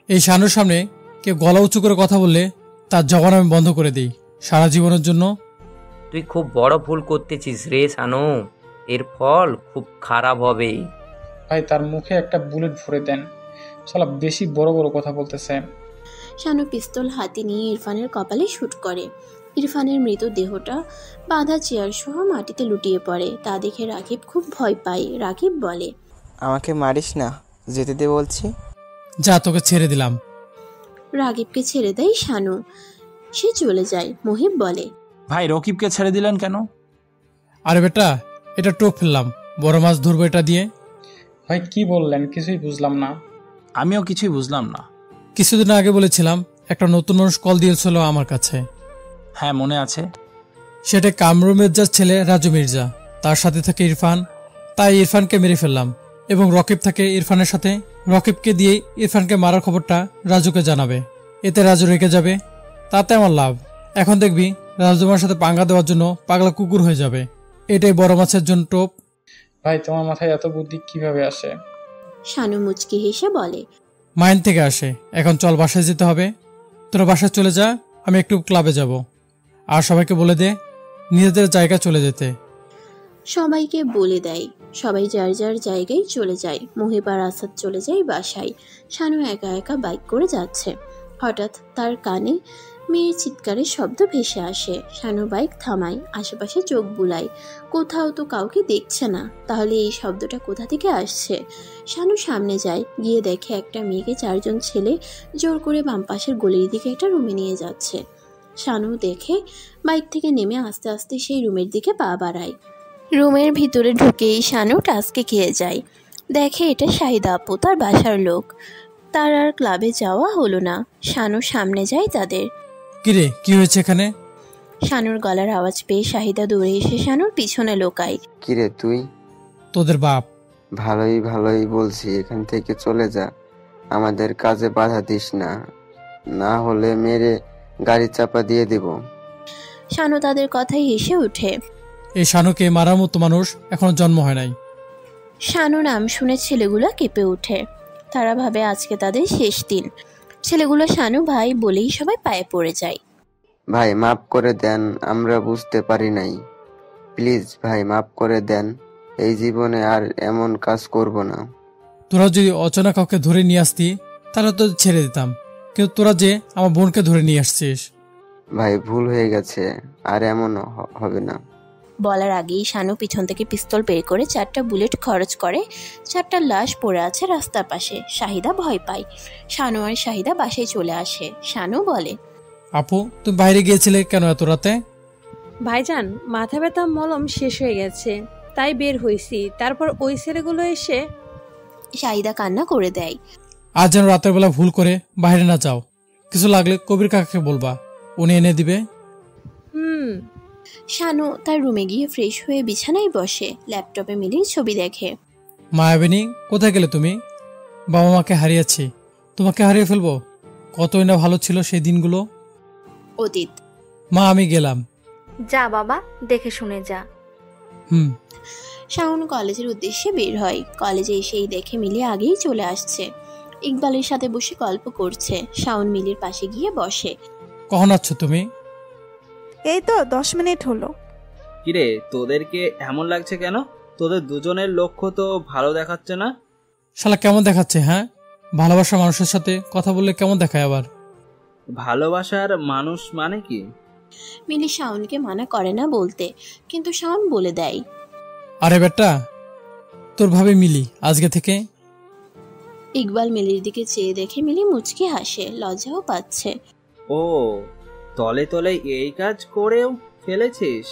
এই শানুর সামনে কেউ গলা উঁচু করে কথা বললে তার জবান আমি বন্ধ করে দিই সারা জীবনের জন্য। তুই খুব বড় ভুল করতেছিস রে শানু, এর ফল খুব খারাপ হবে। ভাই তার মুখে একটা বুলেট ভরে দেন, শালা বেশি বড় বড় কথা বলতেছে। শানু পিস্তল হাতে নিয়ে ইরফানের কপালে শুট করে। ইরফানের মৃতদেহটা বাঁধা চেয়ার সহ মাটিতে লুটিয়ে পড়ে। তা দেখে রাকিব খুব ভয় পায়। রাকিব বলে, আমাকে মারিস না, যেতে দে বলছি। যা, তোকে ছেড়ে দিলাম। রাকিবকে ছেড়ে দেয় শানু। সে চলে যায়। মহিব বলে, ভাই রকিবকে ছেড়ে দিলেন কেন? আরে বেটা, এটা টোপ ফেললাম, বড় মাছ ধরবো এটা দিয়ে। ভাই কি বললেন, কিছুই বুঝলাম না। আমিও কিছুই বুঝলাম না। কিছুদিন আগে বলেছিলাম একটা নতুন মানুষ কল দিয়েছিল আমার কাছে। হ্যাঁ মনে আছে। সেটা কামরুল মির্জার ছেলে রাজু মির্জা, তার সাথে থাকে ইরফান। তাই ইরফানকে মেরে ফেললাম এবং রকিব থাকে ইরফানের সাথে। রকিবকে দিয়ে ইরফানকে মারার খবরটা রাজুকে জানাবে, এতে রাজু রেগে যাবে, তাতে আমার লাভ। এখন দেখবি রাজু তোমার সাথে পাঙ্গা দেওয়ার জন্য পাগলা কুকুর হয়ে যাবে। এটাই বড় মাছের জন্য টোপ। ভাই তোমার মাথায় এত বুদ্ধি কিভাবে আসে? শানু মুচকি হেসে বলে, মাইন্ড থেকে আসে। এখন চল বাসায় যেতে হবে। তোরা বাসায় চলে যা, আমি একটু ক্লাবে যাব। আর সবাইকে বলে দে নিজেদের জায়গা চলে যেতে। সবাইকে বলে দেয়। সবাই যার যার জায়গায় চলে যায়। মহিব আর আসাদ চলে যায় বাসায়। শানু একা একা বাইক করে যাচ্ছে। হঠাৎ তার কানে মেয়ের চিৎকারের শব্দ ভেসে আসে। শানু বাইক থামায়, আশেপাশে চোখ বুলায়। কোথাও তো কাউকে দেখছে না, তাহলে এই শব্দটা কোথা থেকে আসছে? শানু সামনে যায়, গিয়ে দেখে একটা মেয়েকে 4 জন ছেলে জোর করে বাম পাশের গলির দিকে একটা রুমে নিয়ে যাচ্ছে। শানু দেখে বাইক থেকে নেমে আস্তে আস্তে সেই রুমের দিকে পা বাড়ায়। রুমের ভিতরে ঢুকেই শানু টাস্কে খেয়ে যায়। দেখে এটা শাহিদা আপু, তার বাসার লোক। তার আর ক্লাবে যাওয়া হলো না। শানু সামনে যায় তাদের। কিরে, কি হয়েছে এখানে? শানুর গলার আওয়াজ পেয়ে শাহিদা দৌড়ে এসে শানুর পিছনে লোকায়। কিরে তুই? তোদের বাপ। ভালোই ভালোই বলছি, এখান থেকে চলে যা, আমাদের কাজে বাধা দিস না, না হলে মেরে গাড়ি চাপা দিয়ে দেব। শানু তাদের কথাই হেসে ওঠে। এই শানুকে মারার মতো মানুষ এখনো জন্ম হয় নাই। শানু নাম শুনে ছেলেগুলো কেঁপে ওঠে। তারা ভাবে আজকে তাদের শেষ দিন। ছেলেগুলো শানু ভাই বলেই সবাই পায়ে পড়ে যায়। ভাই মাফ করে দেন, আমরা বুঝতে পারি নাই, প্লিজ ভাই মাফ করে দেন, এই জীবনে আর এমন কাজ করব না। তোরা যদি অচেনা কাউকে ধরে নিয়ে আসতি তাহলে তো ছেড়ে দিতাম, কিন্তু তোরা যে আমার বোনকে ধরে নিয়ে আসছিস। ভাই ভুল হয়ে গেছে, আর এমন হবে না। বলার আগেই শানু পিছন থেকে পিস্তল বের করে 4টা বুলেট খরচ করে। 4টা লাশ পড়ে আছে রাস্তার পাশে। শাহিদা ভয় পায়। শানু আর শাহিদা বাসায় চলে আসে। শানু বলে, আপু তুমি বাইরে গিয়েছিলে কেন এত রাতে? ভাইজান, মাথা ব্যথা মলম শেষ হয়ে গেছে, তাই বের হইছি। তারপর ওই ছেলেগুলো এসে। শাহিদা কান্না করে দেয়। আজ যেন রাতের বেলা ভুল করে বাইরে না যাও। কিছু লাগলে কবির কাকাকে বলবা, উনি এনে দিবে। শানু তার রুমে গিয়ে ফ্রেশ হয়ে বিছানায় বসে। ল্যাপটপে মিলির ছবি দেখে। মায়াবিনী, কোথায় গেলে তুমি? বাবা মাকে হারিয়েছি, তোমাকে হারিয়ে ফেলবো। কতই না ভালো ছিল সেই দিনগুলো। অতীত। মা আমি গেলাম। যা বাবা, দেখে শুনে যা। শাওন কলেজের উদ্দেশ্যে বের হয়। কলেজে এসেই দেখে মিলি আগেই চলে আসছে। ইকবালের সাথে বসে গল্প করছে। শাওন মিলির পাশে গিয়ে বসে। কখন আছো তুমি? এই তো 10 মিনিট হলো। কিরে, তোদেরকে এমন লাগছে কেন? তোদের দুজনের লক্ষ্য তো ভালো দেখাচ্ছে না। শালা কেমন দেখাচ্ছে? হ্যাঁ, ভালোবাসার মানুষের সাথে কথা বললে কেমন দেখায় আবার? ভালোবাসার মানুষ মানে কি? মিলি শাওনকে মানা করে না বলতে, কিন্তু শাওন বলে দেয়, আরে বেটা, তোর ভাবে মিলি আজকে থেকে। ইকবাল মিলির দিকে চেয়ে দেখে মিলি মুচকি হাসে, লজ্জাও পাচ্ছে। ও, তলে তলে এই কাজ করেও ফেলেছিস,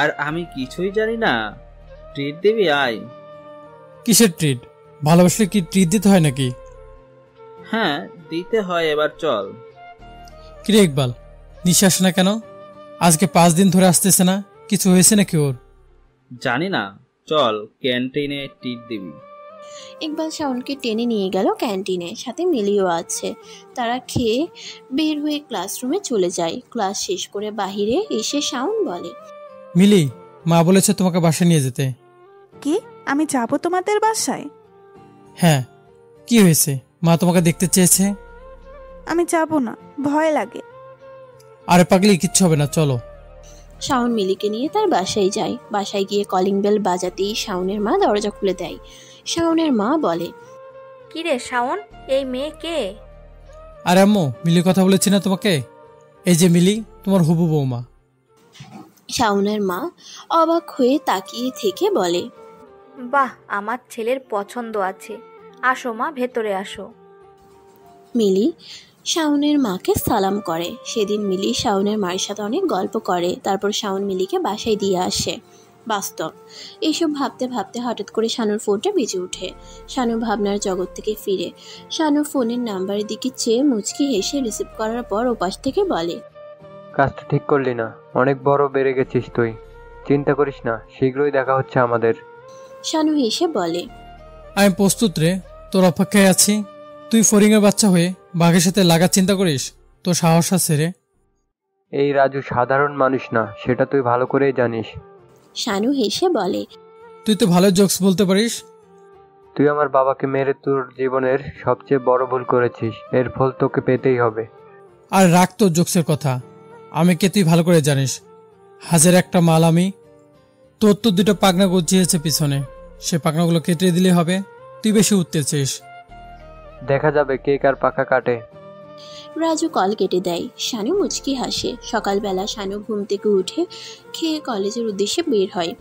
আর আমি কিছুই জানি না। ট্রিট দিবি? আয়। কিসের ট্রিট? ভালোবাসলে কি ট্রিট দিতে হয় নাকি? হ্যাঁ, দিতে হয়। এবার চল। কিরে ইকবাল, নিঃশ্বাস না কেন? আজকে 5 দিন ধরে আসতেছে না, কিছু হয়েছে নাকি ওর? জানি না, চল ক্যান্টিনে ট্রিট দিবি। ইকবাল শাওনকে টেনে নিয়ে গেল ক্যান্টিনে। সাথে মিলিও আছে। তারা খেয়ে বের হয়ে ক্লাসরুমে চলে যায়। ক্লাস শেষ করে বাহিরে এসে শাওন বলে, মিলি, মা বলেছে তোমাকে বাসায় নিয়ে যেতে। কি? আমি যাব তোমাদের বাসায়? হ্যাঁ, কি হয়েছে? মা তোমাকে দেখতে চেয়েছে। আমি যাব না, ভয় লাগে। আরে পাগলি, কিচ্ছু হবে না, চলো। শাওন মিলিকে নিয়ে তার বাসায় যায়। বাসায় গিয়ে কলিং বেল বাজাতেই শাওনের মা দরজা খুলে দেয়। শাওনের মা বলে, কিরে শাওন, এই মেয়ে কে? আরে আম্মু, মিলি কথা বলেছি না তোমাকে? এই যে মিলি, তোমার হবু বৌমা। শাওনের মা অবাক হয়ে তাকিয়ে থেকে বলে, বাহ, আমার ছেলের পছন্দ আছে। আসো মা, ভেতরে আসো। মিলি শাওনের মাকে সালাম করে। সেদিন মিলি শাওনের মায়ের সাথে অনেক গল্প করে। তারপর শাওন মিলিকে বাসায় দিয়ে আসে। বাস্তব এইসব ভাবতে ভাবতে হঠাৎ করে শানুর ফোনটা বেজে ওঠে। শানু ভাবনার জগৎ থেকে ফিরে। শানু ফোনের নাম্বারের দিকে চেয়ে মুচকি হেসে রিসিভ করার পর ওপাশ থেকে বলে, কাজটা ঠিক করলি না, অনেক বড় বেড়ে গেছিস তুই। চিন্তা করিস না, শীঘ্রই দেখা হচ্ছে আমাদের। শানু হেসে বলে, আমি প্রস্তুত রে, তোর অপেক্ষায় আছি। তুই ফরিংয়ের বাচ্চা হয়ে বাঘের সাথে লাগার চিন্তা করিস? তোর সাহস আছে রে? এই রাজু সাধারণ মানুষ না, সেটা তুই ভালো করেই জানিস। শানু হেসে বলে, তুই তো ভালো জোকস বলতে পারিস। তুই আমার বাবাকে মেরে তোর জীবনের সবচেয়ে বড় ভুল করেছিস, এর ফল তোকে পেতেই হবে। আর রাখ তোর জোকসের কথা, আমি কে তুই ভালো করে জানিস। হাজার একটা মাল আমি। তোর তো 2টা পাখনা গজিয়েছে পিছনে, সে পাখনাগুলো কেটে দিলে হবে। তুই বেশি উঠতেছিস। দেখা যাবে কে কার পাখা কাটে। রাজু কল কেটে দেয়। শানু মুচকি হাসে। সকালবেলা শানু ঘুম থেকে উঠে খেয়ে কলেজের উদ্দেশ্যে বের হয়।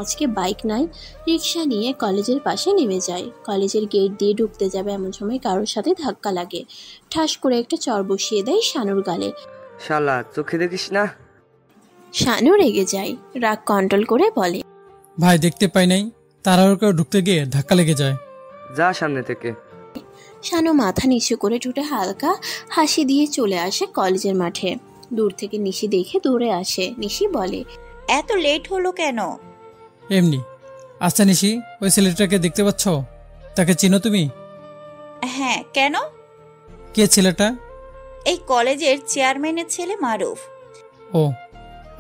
আজকে বাইক নাই, রিক্সা নিয়ে কলেজের পাশে নেমে যায়। কলেজের গেট দিয়ে ঢুকতে যাবে এমন সময় কারোর সাথে ধাক্কা লাগে। ঠাস করে একটা চর বসিয়ে দেয় শানুর গালে। শালা, চোখে দেখিস না? শানু রেগে যায়। রাগ কন্ট্রোল করে বলে, ভাই দেখতে পাই নাই, তাড়াহুড়ো করে ঢুকতে গিয়ে ধাক্কা লেগে যায়। যা সামনে থেকে। শানু মাথা নিচু করে ঠুটে হালকা হাসি দিয়ে চলে আসে কলেজের মাঠে। দূর থেকে নিশি দেখে দৌড়ে আসে। নিশি বলে, এত লেট হলো কেন? এমনি। আচ্ছা নিশি, ওই ছেলেটাকে দেখতে পাচ্ছ? তাকে চিনো তুমি? হ্যাঁ, কেন? কে ছেলেটা? এই কলেজের চেয়ারম্যানের ছেলে মারুফ। ও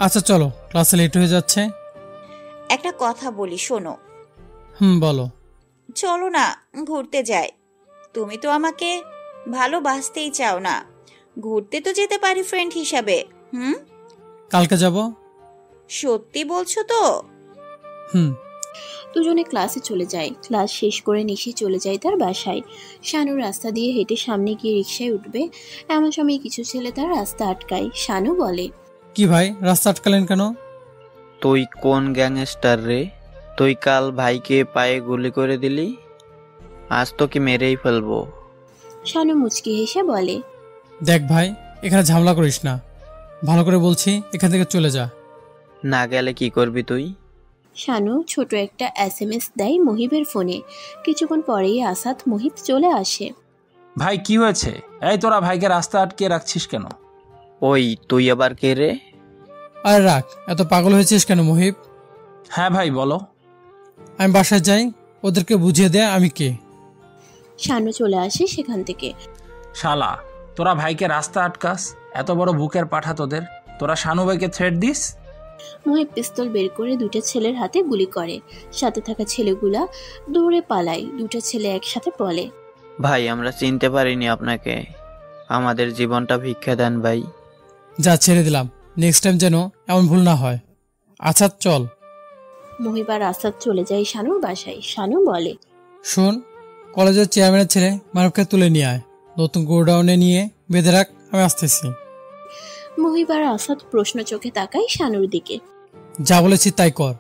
আচ্ছা, চলো, ক্লাসে লেট হয়ে যাচ্ছে। একটা কথা বলি, শোনো। বলো। চলো না, ঘুরতে যাই। তুমি তো আমাকে ভালোবাসতেই চাও না। ঘুরতে তো যেতে পারি ফ্রেন্ড হিসাবে। কালকে যাব। সত্যি বলছো তো? দুজনে ক্লাসে চলে যায়। ক্লাস শেষ করে নিশি চলে যায় তার বাসায়। শানু রাস্তা দিয়ে হেঁটে সামনে গিয়ে রিক্সায় উঠবে এমন সময় কিছু ছেলে তার রাস্তা আটকায়। শানু বলে, কি ভাই, রাস্তা আটকালেন কেন? তুই কোন গ্যাংস্টার রে? তুই কাল ভাইকে পায়ে গুলি করে দিলি, আজ তোকে মেরেই ফেলবো। শানু মুচকি হেসে বলে, দেখ ভাই, এখানে ঝামেলা করিস না, ভালো করে বলছি, এখান থেকে চলে যা। না গেলে কি করবি তুই? শানু ছোট একটা SMS দেয় মহিবের ফোনে। কিছুক্ষণ পরেই আসাদ মহিব চলে আসে। ভাই কি হয়েছে? এই তোরা ভাইকে রাস্তা আটকে রাখছিস কেন? ওই তুই আবার কে রে? আরে রাখ, এত পাগল হয়েছিস কেন মহিব? হ্যাঁ ভাই বলো। আমি বাসায় যাই, ওদেরকে বুঝিয়ে দে আমি কে। শানু চলে আসে সেখান থেকে। শালা, তোরা ভাইকে রাস্তা আটকাস? এত বড় বুকের পাঠা তোদের, তোরা শানু ভাইকে থ্রেট দিস? মহিব পিস্তল বের করে দুটো ছেলের হাতে গুলি করে। সাথে থাকা ছেলেগুলা দৌড়ে পালায়। দুটো ছেলে একসাথে বলে, ভাই আমরা চিনতে পারিনি আপনাকে, আমাদের জীবনটা ভিক্ষা দেন ভাই। যা, ছেড়ে দিলাম, নেক্সট টাইম যেন এমন ভুল না হয়। আচ্ছা চল। মহিব আর আসাদ চলে যায় শানুর বাসায়। শানু বলে, শোন, কলেজের চেয়ারম্যানের ছেলে মানবকে তুলে নিয়ে আয়, নতুন গোডাউনে নিয়ে বেঁধে রাখ, আমি আসতেছি। মহিব আর আসাদ প্রশ্ন চোখে তাকায় শানুর দিকে। যা বলেছি তাই কর।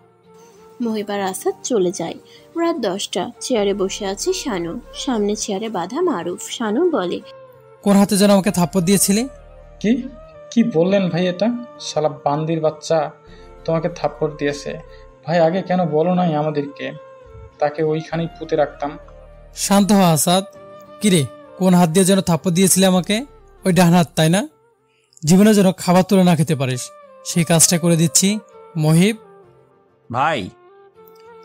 মহিব আর আসাদ চলে যায়। রাত 10টা। চেয়ারে বসে আছে শানু, সামনে চেয়ারে বাঁধা মারুফ। শানু বলে, কোন হাতে যেন আমাকে থাপ্পড় দিয়েছিলি? কি কি বললেন ভাই? এটা শালা বান্দির বাচ্চা তোমাকে থাপ্পড় দিয়েছে। ভাই আগে কেন বলো নাই আমাদেরকে? তাকে ওইখানেই পুঁতে রাখতাম। শান্ত হ আসাদ। কিরে, কোন হাত দিয়ে যেন থাপ্পড় দিয়েছিলি আমাকে? ওই ডান হাত, তাই না? জীবনে যেন খাবার তুলে না খেতে পারিস, সেই কাজটা করে দিচ্ছি। মহিব ভাই,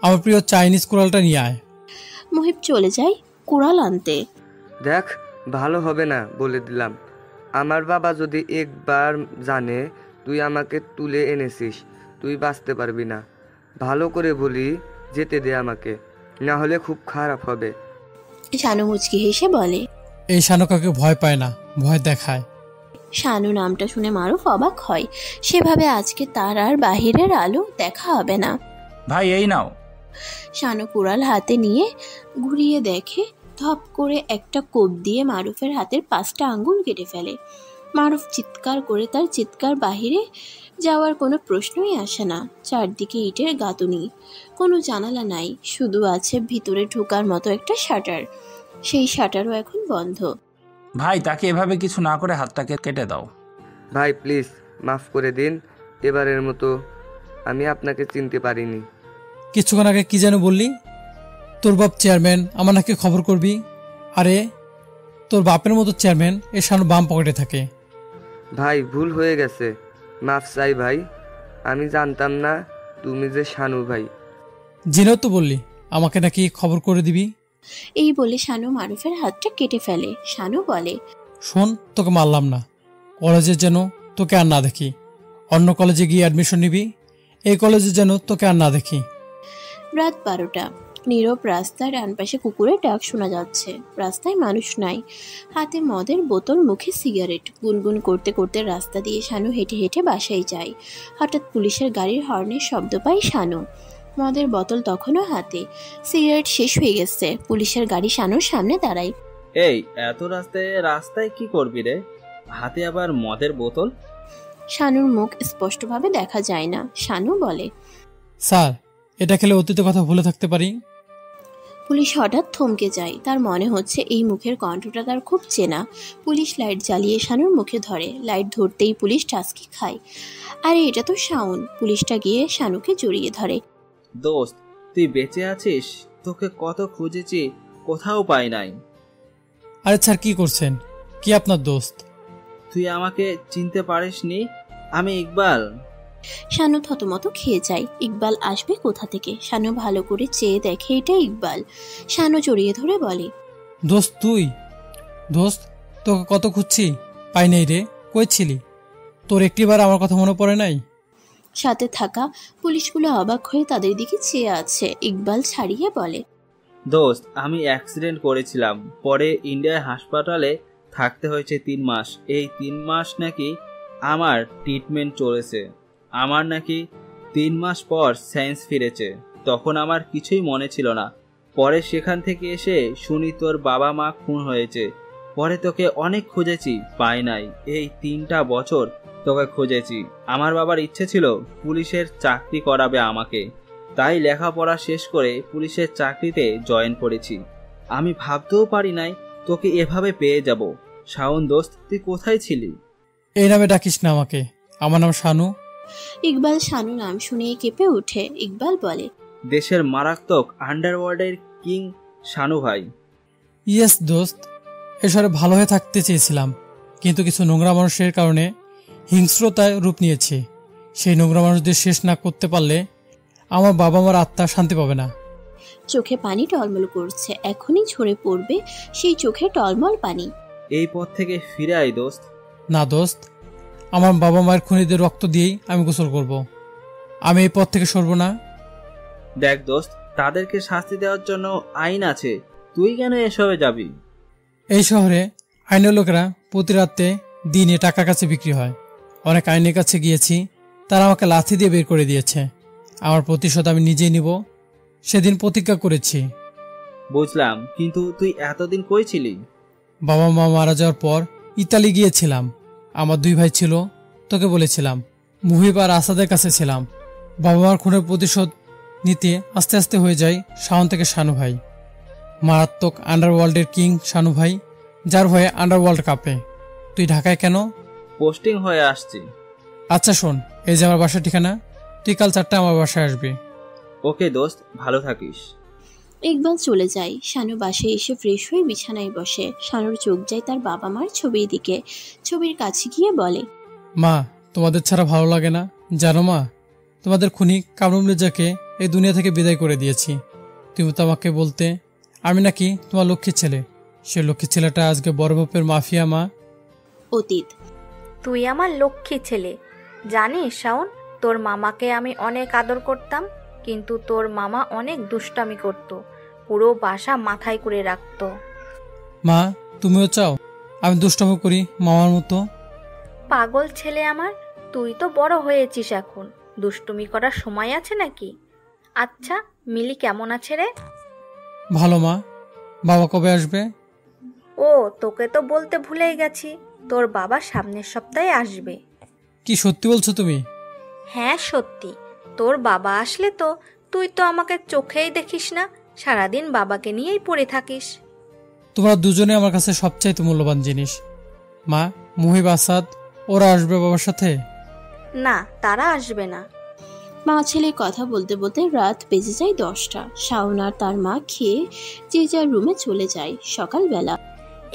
আমার প্রিয় চাইনিজ কুড়ালটা নিয়ে আয়। মহিব চলে যায় কুড়াল আনতে। দেখ, ভালো হবে না বলে দিলাম। আমার বাবা যদি একবার জানে তুই আমাকে তুলে এনেছিস, তুই বাঁচতে পারবি না। ভালো করে বলি, যেতে দে আমাকে, না হলে খুব খারাপ হবে। শানু মুচকি হেসে বলে, এই শানু কাউকে ভয় পায় না, ভয় দেখায়। শানু নামটা শুনে মারুফ অবাক হয়। সেভাবে আজকে তার আর বাহিরের আলো দেখা হবে না। ভাই এই নাও। শানু কুড়াল হাতে নিয়ে ঘুরিয়ে দেখে, ধপ করে একটা কোপ দিয়ে মারুফের হাতের 5টা আঙ্গুল কেটে ফেলে। মারুফ চিৎকার করে, তার চিৎকার বাহিরে যাওয়ার কোনো প্রশ্নই আসে না। চারদিকে ইটের গাঁথুনি, কোনো জানালা নাই, শুধু আছে ভিতরে ঢোকার মতো একটা শাটার। সেই শাটারও এখন বন্ধ। ভাই তাকে এভাবে কিছু না করে হাতটাকে কেটে দাও। ভাই প্লিজ মাফ করে দিন, এবারের মতো আমি আপনাকে চিনতে পারিনি। কিছুক্ষণ আগে কি যেন বললি? তোর বাপ চেয়ারম্যান, আমার নাকি খবর করবি? আরে তোর বাপের মতো চেয়ারম্যান এ শানু বাম পকেটে থাকে। ভাই ভুল হয়ে গেছে, মাফ চাই ভাই। আমি জানতাম না তুমি যে শানু ভাই। জেনেও তো বললি আমাকে নাকি খবর করে দিবি। এই বলে শানু মারুফের হাতটা কেটে ফেলে। শানু বলে, শোন, তোকে মারলাম না, কলেজে যেন তোকে আর না দেখি। অন্য কলেজে গিয়ে অ্যাডমিশন নিবি, এই কলেজে যেন তোকে আর না দেখি। রাত 12টা। নীরব রাস্তার ডান পাশে কুকুরের ডাক শোনা যাচ্ছে। রাস্তায় মানুষ নাই, হাতে মদের বোতল, মুখে সিগারেট। গুনগুন করতে করতে রাস্তা দিয়ে শানু হেঁটে হেঁটে বাসায় যায়। হঠাৎ পুলিশের গাড়ির হর্নের শব্দ পায় শানু। মদের বোতল তখনও হাতে, সিগারেট শেষ হয়ে গেছে। পুলিশের গাড়ি শানুর সামনে দাঁড়ায়। এই এত রাস্তায় কি করবি রে? হাতে আবার মদের বোতল? শানুর মুখ স্পষ্টভাবে দেখা যায় না। শানু বলে, স্যার, এটা খেলে অতীতের কথা ভুলে থাকতে পারি। পুলিশ হঠাৎ থমকে যায়। তার মনে হচ্ছে এই মুখের কণ্ঠটা তার খুব চেনা। পুলিশ লাইট জ্বালিয়ে শানুর মুখে ধরে। লাইট ধরতেই পুলিশ টাস্কি খায়। আরে এটা তো শাওন। পুলিশটা গিয়ে শানুকে জড়িয়ে ধরে। দোস্ত, তুই বেঁচে আছিস? তোকে কত খুঁজেছি, কোথাও পাই নাই। আরে স্যার, কি করছেন? কি আপনার দোস্ত? তুই আমাকে চিনতে পারিসনি? আমি ইকবাল। শানু থতমত খেয়ে যায়। ইকবাল আসবে কোথা থেকে? শানু ভালো করে চেয়ে দেখে এটা ইকবাল। শানু জড়িয়ে ধরে বলে, দোস্ত তুই? দোস্ত, তোকে কত খুঁজছি, পাই নাই রে। কই ছিলি? তোর একটিবার আমার কথা মনে পড়ে নাই? সাথে থাকা পুলিশগুলো অবাক হয়ে তাদের দিকে চেয়ে আছে। ইকবাল ছাড়িয়ে বলে, দোস্ত, আমি অ্যাক্সিডেন্ট করেছিলাম, পরে ইন্ডিয়ায় হাসপাতালে থাকতে হয়েছে 3 মাস। এই 3 মাস নাকি আমার ট্রিটমেন্ট চলেছে। আমার নাকি 3 মাস পর সেন্স ফিরেছে। তখন আমার কিছুই মনে ছিল না। পরে সেখান থেকে এসে শুনি তোর বাবা মা খুন হয়েছে। পরে তোকে অনেক খুঁজেছি, পাই নাই। এই 3টা বছর তোকে খুঁজেছি। আমার বাবার ইচ্ছে ছিল পুলিশের চাকরি করাবে আমাকে, তাই লেখাপড়া শেষ করে পুলিশের চাকরিতে জয়েন করেছি। আমি ভাবতেও পারি নাই তোকে এভাবে পেয়ে যাব। শাওন দোস্ত, তুই কোথায় ছিলি? এই নামে ডাকিস না আমাকে, আমার নাম শানু। ইকবাল শানু নাম শুনে কেঁপে উঠে। ইকবাল বলে, দেশের মারাত্মক আন্ডারওয়ার্ল্ডের কিং শানু ভাই। ইয়েস দোস্ত, এ শহরে ভালো হয়ে থাকতে চেয়েছিলাম, কিন্তু কিছু নোংরা মানুষের কারণে হিংস্রতায় রূপ নিয়েছে। সেই নোংরা মানুষদের শেষ না করতে পারলে আমার বাবা মার আত্মা শান্তি পাবে না। চোখে পানি টলমল করছে, এখনই ঝরে পড়বে সেই চোখে টলমল পানি। এই পথ থেকে ফিরে আয় দোস্ত। না দোস্ত, আমার বাবা মায়ের খুনিদের রক্ত দিয়েই আমি গোসল করব। আমি এই পথ থেকে সরব না। দেখ দোস্ত, তাদেরকে শাস্তি দেওয়ার জন্য আইন আছে, তুই কেন এসবে যাবি? এই শহরে আইনের লোকেরা প্রতি রাতে দিনে টাকার কাছে বিক্রি হয়। অনেক আইনের কাছে গিয়েছি, তারা আমাকে লাথি দিয়ে বের করে দিয়েছে। আমার প্রতিশোধ আমি নিজেই নিব, সেদিন প্রতিজ্ঞা করেছি। বুঝলাম, কিন্তু তুই এতদিন কই ছিলি? বাবা মা মারা যাওয়ার পর ইতালি গিয়েছিলাম। আমার 2 ভাই ছিল, তোকে বলেছিলাম। মুহিব আর আসাদের কাছে ছিলাম। বাবা মার খুনের প্রতিশোধ নিতে আস্তে আস্তে হয়ে যায় শাওন থেকে শানু ভাই, মারাত্মক আন্ডারওয়ার্ল্ডের কিং শানু ভাই, যার ভয়ে আন্ডারওয়ার্ল্ড কাঁপে। তুই ঢাকায় কেন? পোস্টিং হয়ে আসছি। আচ্ছা শোন, এই যে আমার বাসার ঠিকানা, তুই কাল 4টায় আমার বাসায় আসবি। ওকে দোস্ত, ভালো থাকিস। ইকবাল চলে যায়। শানু বাসায় এসে ফ্রেশ হয়ে বিছানায় বসে। শানুর চোখ যায় তার বাবা মার ছবির দিকে। ছবির কাছে গিয়ে বলে, মা, তোমাদের ছাড়া ভালো লাগে না? জানো মা, তোমাদের খুনি কামরুল মির্জাকে এই দুনিয়া থেকে বিদায় করে দিয়েছি। তুমি তো আমাকে বলতে আমি নাকি তোমার লক্ষ্মীর ছেলে। সে লক্ষ্মীর ছেলেটা আজকে বড় বাপের মাফিয়া। মা, অতীত। তুই আমার লক্ষ্মী ছেলে। জানিস শাওন, তোর মামাকে আমি অনেক আদর করতাম, কিন্তু তোর মামা অনেক দুষ্টামি করত, পুরো বাসা মাথায় করে রাখত। মা, তুমিও চাও আমি দুষ্টামি করি মামার মতো? পাগল ছেলে আমার, তুই তো বড় হয়েছিস, এখন দুষ্টুমি করার সময় আছে নাকি? আচ্ছা, মিলি কেমন আছে রে? ভালো মা। বাবা কবে আসবে? ও, তোকে তো বলতে ভুলেই গেছি, তোর বাবা সামনের সপ্তাহে আসবে। কি সত্যি বলছো তুমি? হ্যাঁ সত্যি। তোর বাবা আসলে তো তুই তো আমাকে চোখেই দেখিস না, সারাদিন বাবাকে নিয়েই পড়ে থাকিস। তোমরা দুজনে আমার কাছে সবচাইতে মূল্যবান জিনিস। মা, মুহিব আসাদ ওরা আসবে বাবার সাথে? না, তারা আসবে না। মা ছেলে কথা বলতে বলতে রাত বেজে যায় 10টা। শাওন আর তার মা খেয়ে যে যার রুমে চলে যায়। সকালবেলা,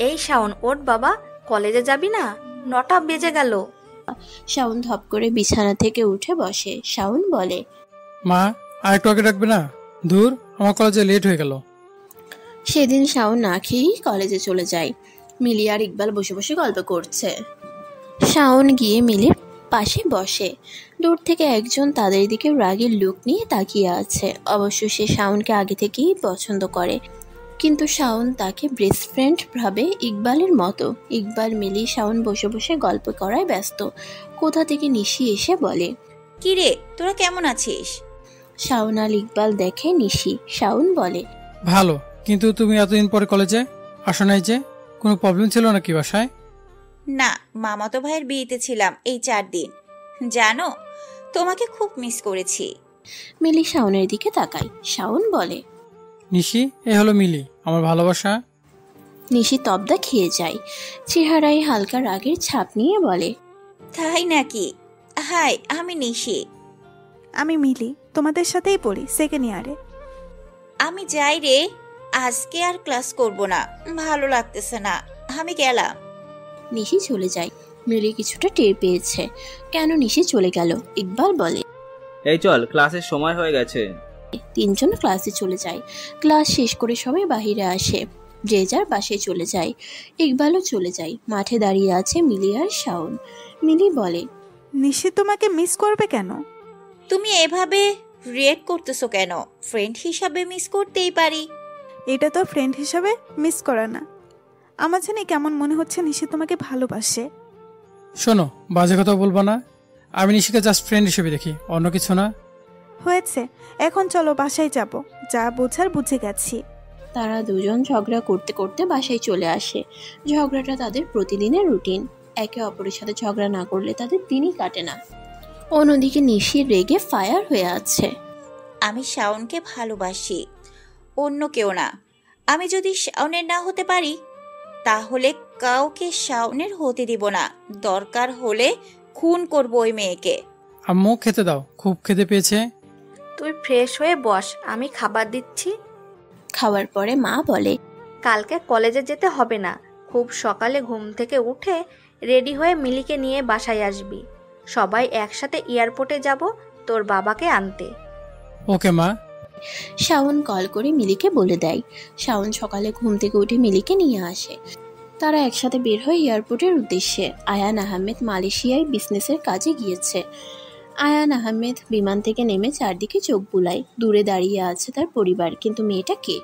এই শাওন ওঠ বাবা, কলেজে যাবি না? 9টা বেজে গেল। শাওন ধপ করে বিছানা থেকে উঠে বসে। শাওন বলে, মা, আর একটু আগে ডাকবে না? দূর, আমার কলেজে লেট হয়ে গেল। সেদিন শাওন না খেয়েই কলেজে চলে যায়। মিলি আর ইকবাল বসে বসে গল্প করছে। শাওন গিয়ে মিলির পাশে বসে। দূর থেকে একজন তাদের দিকে রাগের লুক নিয়ে তাকিয়ে আছে। অবশ্য সে শাওনকে আগে থেকেই পছন্দ করে, কিন্তু শাওন তাকে বেস্ট ফ্রেন্ড ভাবে ইকবালের মতো। ইকবাল, মিলি, শাওন বসে বসে গল্প করায় ব্যস্ত। কোথা থেকে নিশি এসে বলে, কিরে তোরা কেমন আছিস? শাওন আর ইকবাল দেখে নিশি। শাওন বলে, ভালো, কিন্তু তুমি এতদিন পরে কলেজে আসো নাই যে? কোনো প্রবলেম ছিল নাকি বাসায়? না, মামাতো ভাইয়ের বিয়েতে ছিলাম এই 4 দিন। জানো, তোমাকে খুব মিস করেছি। মিলি শাওনের দিকে তাকায়। শাওন বলে, নিশি, এ হলো মিলি, আমার ভালোবাসা। নিশি তবদা খেয়ে যায়। চেহারায় হালকা রাগের ছাপ নিয়ে বলে, তাই নাকি? হাই, আমি নিশি। আমি মিলি, তোমাদের সাথেই পড়ি 2nd ইয়ারে। আমি যাই রে, আজকে আর ক্লাস করব না, ভালো লাগতেছে না, আমি গেলাম। নিশি চলে যায়। মিলি কিছুটা টের পেয়েছে কেন নিশি চলে গেল। ইকবাল বলে, এই চল, ক্লাসের সময় হয়ে গেছে। 3 জন ক্লাসে চলে যায়। ক্লাস শেষ করে সবাই বাহিরে আসে, যে যার বাসায় চলে যায়। ইকবালও চলে যায়। মাঠে দাঁড়িয়ে আছে মিলি আর শাওন। মিলি বলে, নিশি তোমাকে মিস করবে কেন? তুমি এভাবে রিয়েক্ট করতেছো কেন? ফ্রেন্ড হিসাবে মিস করতেই পারি। এটা তো ফ্রেন্ড হিসাবে মিস করা না। আমার জানি কেমন মনে হচ্ছে নিশি তোমাকে ভালোবাসে। শোনো, বাজে কথা বলবো না। আমি নিশিকে জাস্ট ফ্রেন্ড হিসেবে দেখি, অন্য কিছু না। হয়েছে, এখন চলো বাসায় যাব, যা বোঝার বুঝে গেছি। তারা দুজন ঝগড়া করতে করতে বাসায় চলে আসে। ঝগড়াটা তাদের প্রতিদিনের রুটিন। একে অপরের সাথে ঝগড়া না করলে তাদের দিনই কাটে না। অন্যদিকে নিশি রেগে ফায়ার হয়ে আছে। আমি শাওনকে ভালোবাসি, অন্য কেউ না। আমি যদি শাওনের না হতে পারি তাহলে কাউকে শাওনের হতে দিব না। দরকার হলে খুন করব ওই মেয়েকে। আম্মু খেতে দাও, খুব খেতে পেয়েছে। তুই ফ্রেশ হয়ে বস, আমি খাবার দিচ্ছি। খাওয়ার পরে মা বলে, কালকে কলেজে যেতে হবে না। খুব সকালে ঘুম থেকে উঠে রেডি হয়ে মিলিকে নিয়ে বাসায় আসবি। সবাই একসাথে এয়ারপোর্টে যাব তোর বাবাকে আনতে। ওকে মা। শাওন কল করে মিলিকে বলে দেয়। শাওন সকালে ঘুম থেকে উঠে মিলিকে নিয়ে আসে। তারা একসাথে বের হয় এয়ারপোর্টের উদ্দেশ্যে। আয়ান আহমেদ মালয়েশিয়ায় বিজনেসের কাজে গিয়েছে। আয়ান আহমেদ বিমান থেকে নেমে চারদিকে চোখ বুলায়। দূরে দাঁড়িয়ে আছে তার পরিবার, কিন্তু মেয়েটা কে?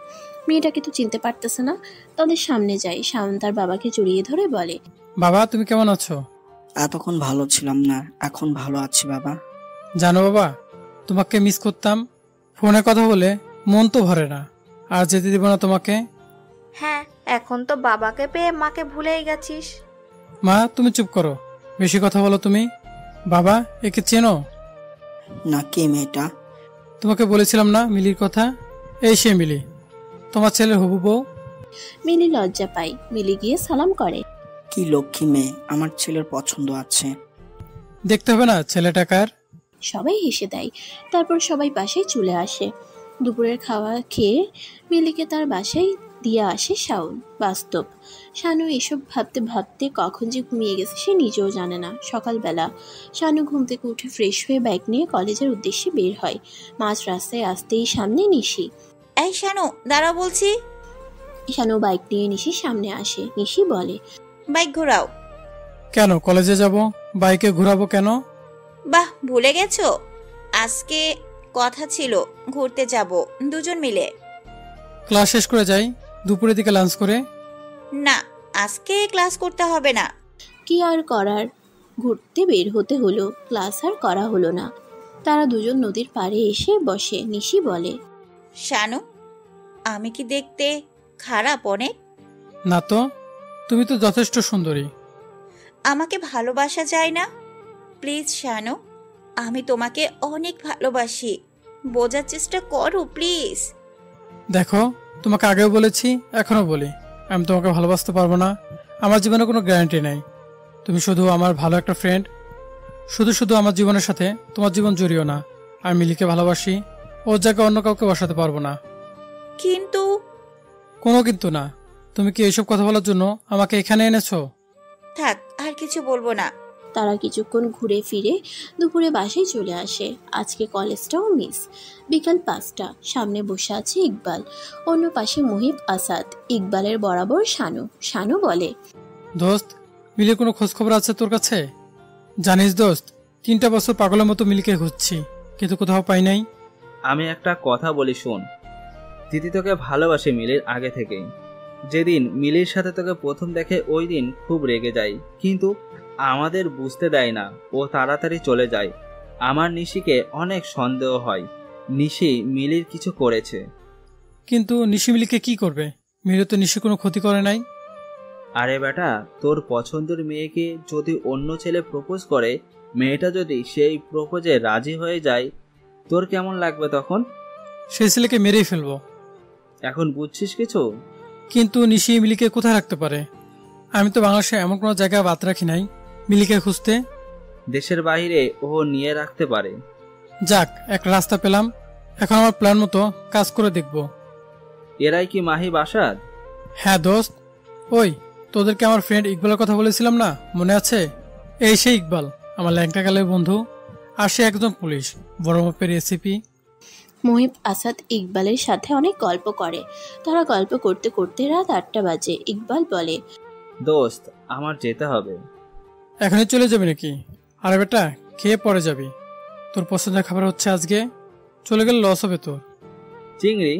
মেয়েটাকে তো চিনতে পারতেছে না। তাদের সামনে যায়। শাওন তার বাবাকে জড়িয়ে ধরে বলে, বাবা তুমি কেমন আছো? এতক্ষণ ভালো ছিলাম না, এখন ভালো আছি বাবা। জানো বাবা, তোমাকে মিস করতাম। ফোনে কথা বলে মন তো ভরে না। আর যেতে দিব না তোমাকে। হ্যাঁ, এখন তো বাবাকে পেয়ে মাকে ভুলেই গেছিস। মা তুমি চুপ করো, বেশি কথা বলো তুমি। বাবা একে চেনো? না, কে মেয়েটা? তোমাকে বলেছিলাম না মিলির কথা, এই সে মিলি, তোমার ছেলের হবু বউ। মিলি লজ্জা পায়। মিলি গিয়ে সালাম করে। কি লক্ষ্মী মেয়ে, আমার ছেলের পছন্দ আছে। দেখতে হবে না ছেলেটা কার। সবাই হেসে দেয়। তারপর সবাই বাসায় চলে আসে। দুপুরের খাওয়া খেয়ে মিলিকে তার বাসায় দিয়ে আসে শাওন। বাস্তব, শানু এসব ভাবতে ভাবতে কখন যে ঘুমিয়ে গেছে সে নিজেও জানে না। সকালবেলা শানু ঘুম থেকে উঠে ফ্রেশ হয়ে বাইক নিয়ে কলেজের উদ্দেশ্যে বের হয়। মাঝ রাস্তায় আসতেই সামনে নিশি। এই শানু দাঁড়া বলছি। শানু বাইক নিয়ে নিশির সামনে আসে। নিশি বলে, বাইক ঘোরাও। কেন কলেজে যাব? বাইকে ঘোরাবো কেন? বাহ, ভুলে গেছো? আজকে কথা ছিল ঘুরতে যাব দুজন মিলে। ক্লাস শেষ করে যাই, দুপুরের দিকে লাঞ্চ করে। না, আজকে ক্লাস করতে হবে না। কি আর করার, ঘুরতে বের হতে হলো। ক্লাস আর করা হলো না। তারা দুজন নদীর পাড়ে এসে বসে। নিশি বলে, শানু আমি কি দেখতে খারাপ অনেক? না তো, তুমি তো যথেষ্ট সুন্দরী। আমাকে ভালোবাসা যায় না? প্লিজ শানু, আমি তোমাকে অনেক ভালোবাসি, বোঝার চেষ্টা করো প্লিজ। দেখো, তোমাকে আগেও বলেছি, এখনো বলি, আমি তোমাকে ভালোবাসতে পারবো না। আমার জীবনে কোনো গ্যারান্টি নেই। তুমি শুধু আমার ভালো একটা ফ্রেন্ড। শুধু শুধু আমার জীবনের সাথে তোমার জীবন জড়িও না। আমি মিলিকে ভালোবাসি, ওর জায়গায় অন্য কাউকে বসাতে পারবো না। কিন্তু কোনো কিন্তু না। তুমি কি এইসব কথা বলার জন্য আমাকে এখানে এনেছো? থাক, আর কিছু বলবো না। তারা কিছুক্ষণ ঘুরে ফিরে দুপুরে বাসায় চলে আসে। আজকে কলেজটাও মিস। বিকাল 5টা। সামনে বসে আছে ইকবাল, অন্য পাশে মুহিব, আসাদ। ইকবালের বরাবর শানু। শানু বলে, দোস্ত, মিলির কোনো খোঁজ খবর আছে তোর কাছে? জানিস দোস্ত, 3টা বছর পাগলের মতো মিলিকে খুঁজছি, কিন্তু কোথাও পাই নাই। আমি একটা কথা বলি শোন, দিদি তোকে ভালোবাসে মিলির আগে থেকেই। যেদিন মিলির সাথে তোকে প্রথম দেখে ওই দিন খুব রেগে যায়, কিন্তু আমাদের বুঝতে দেয় না, ও তাড়াতাড়ি চলে যায়। আমার নিশিকে অনেক সন্দেহ হয় নিশি মিলির কিছু করেছে। কিন্তু নিশি মিলিকে কি করবে? মিলি তো নিশি কোনো ক্ষতি করে নাই। আরে বেটা, তোর পছন্দের মেয়েকে যদি অন্য ছেলে প্রপোজ করে, মেয়েটা যদি সেই প্রপোজে রাজি হয়ে যায়, তোর কেমন লাগবে তখন? সেই ছেলেকে মেরেই ফেলবো। এখন বুঝছিস কিছু? কিন্তু নিশি মিলিকে কোথায় রাখতে পারে? আমি তো বাংলাদেশে এমন কোনো জায়গায় বাদ রাখি নাই মিলিকে খুঁজতে। দেশের বাইরে ও নিয়ে রাখতে পারে। যাক, একটা রাস্তা পেলাম। এখন আমার প্ল্যান মতো কাজ করে দেখব। এরাই কি মাহিব, আসাদ? হ্যাঁ দোস্ত, ওই তোদেরকে আমার ফ্রেন্ড ইকবালের কথা বলেছিলাম না, মনে আছে? এই সেই ইকবাল, আমার ল্যাংটাকালের বন্ধু। আর সে একজন পুলিশ, বড় মাপের এসিপি। মুহিব, আসাদ ইকবালের সাথে অনেক গল্প করে। তারা গল্প করতে করতে রাত 8টা বাজে। ইকবাল বলে, দোস্ত আমার যেতে হবে। এখনই চলে যাবি নাকি? আরে বেটা, খেয়ে পরে যাবি। তোর পছন্দের খাবার হচ্ছে আজকে, চলে গেলে লস হবে তোর। চিংড়ি?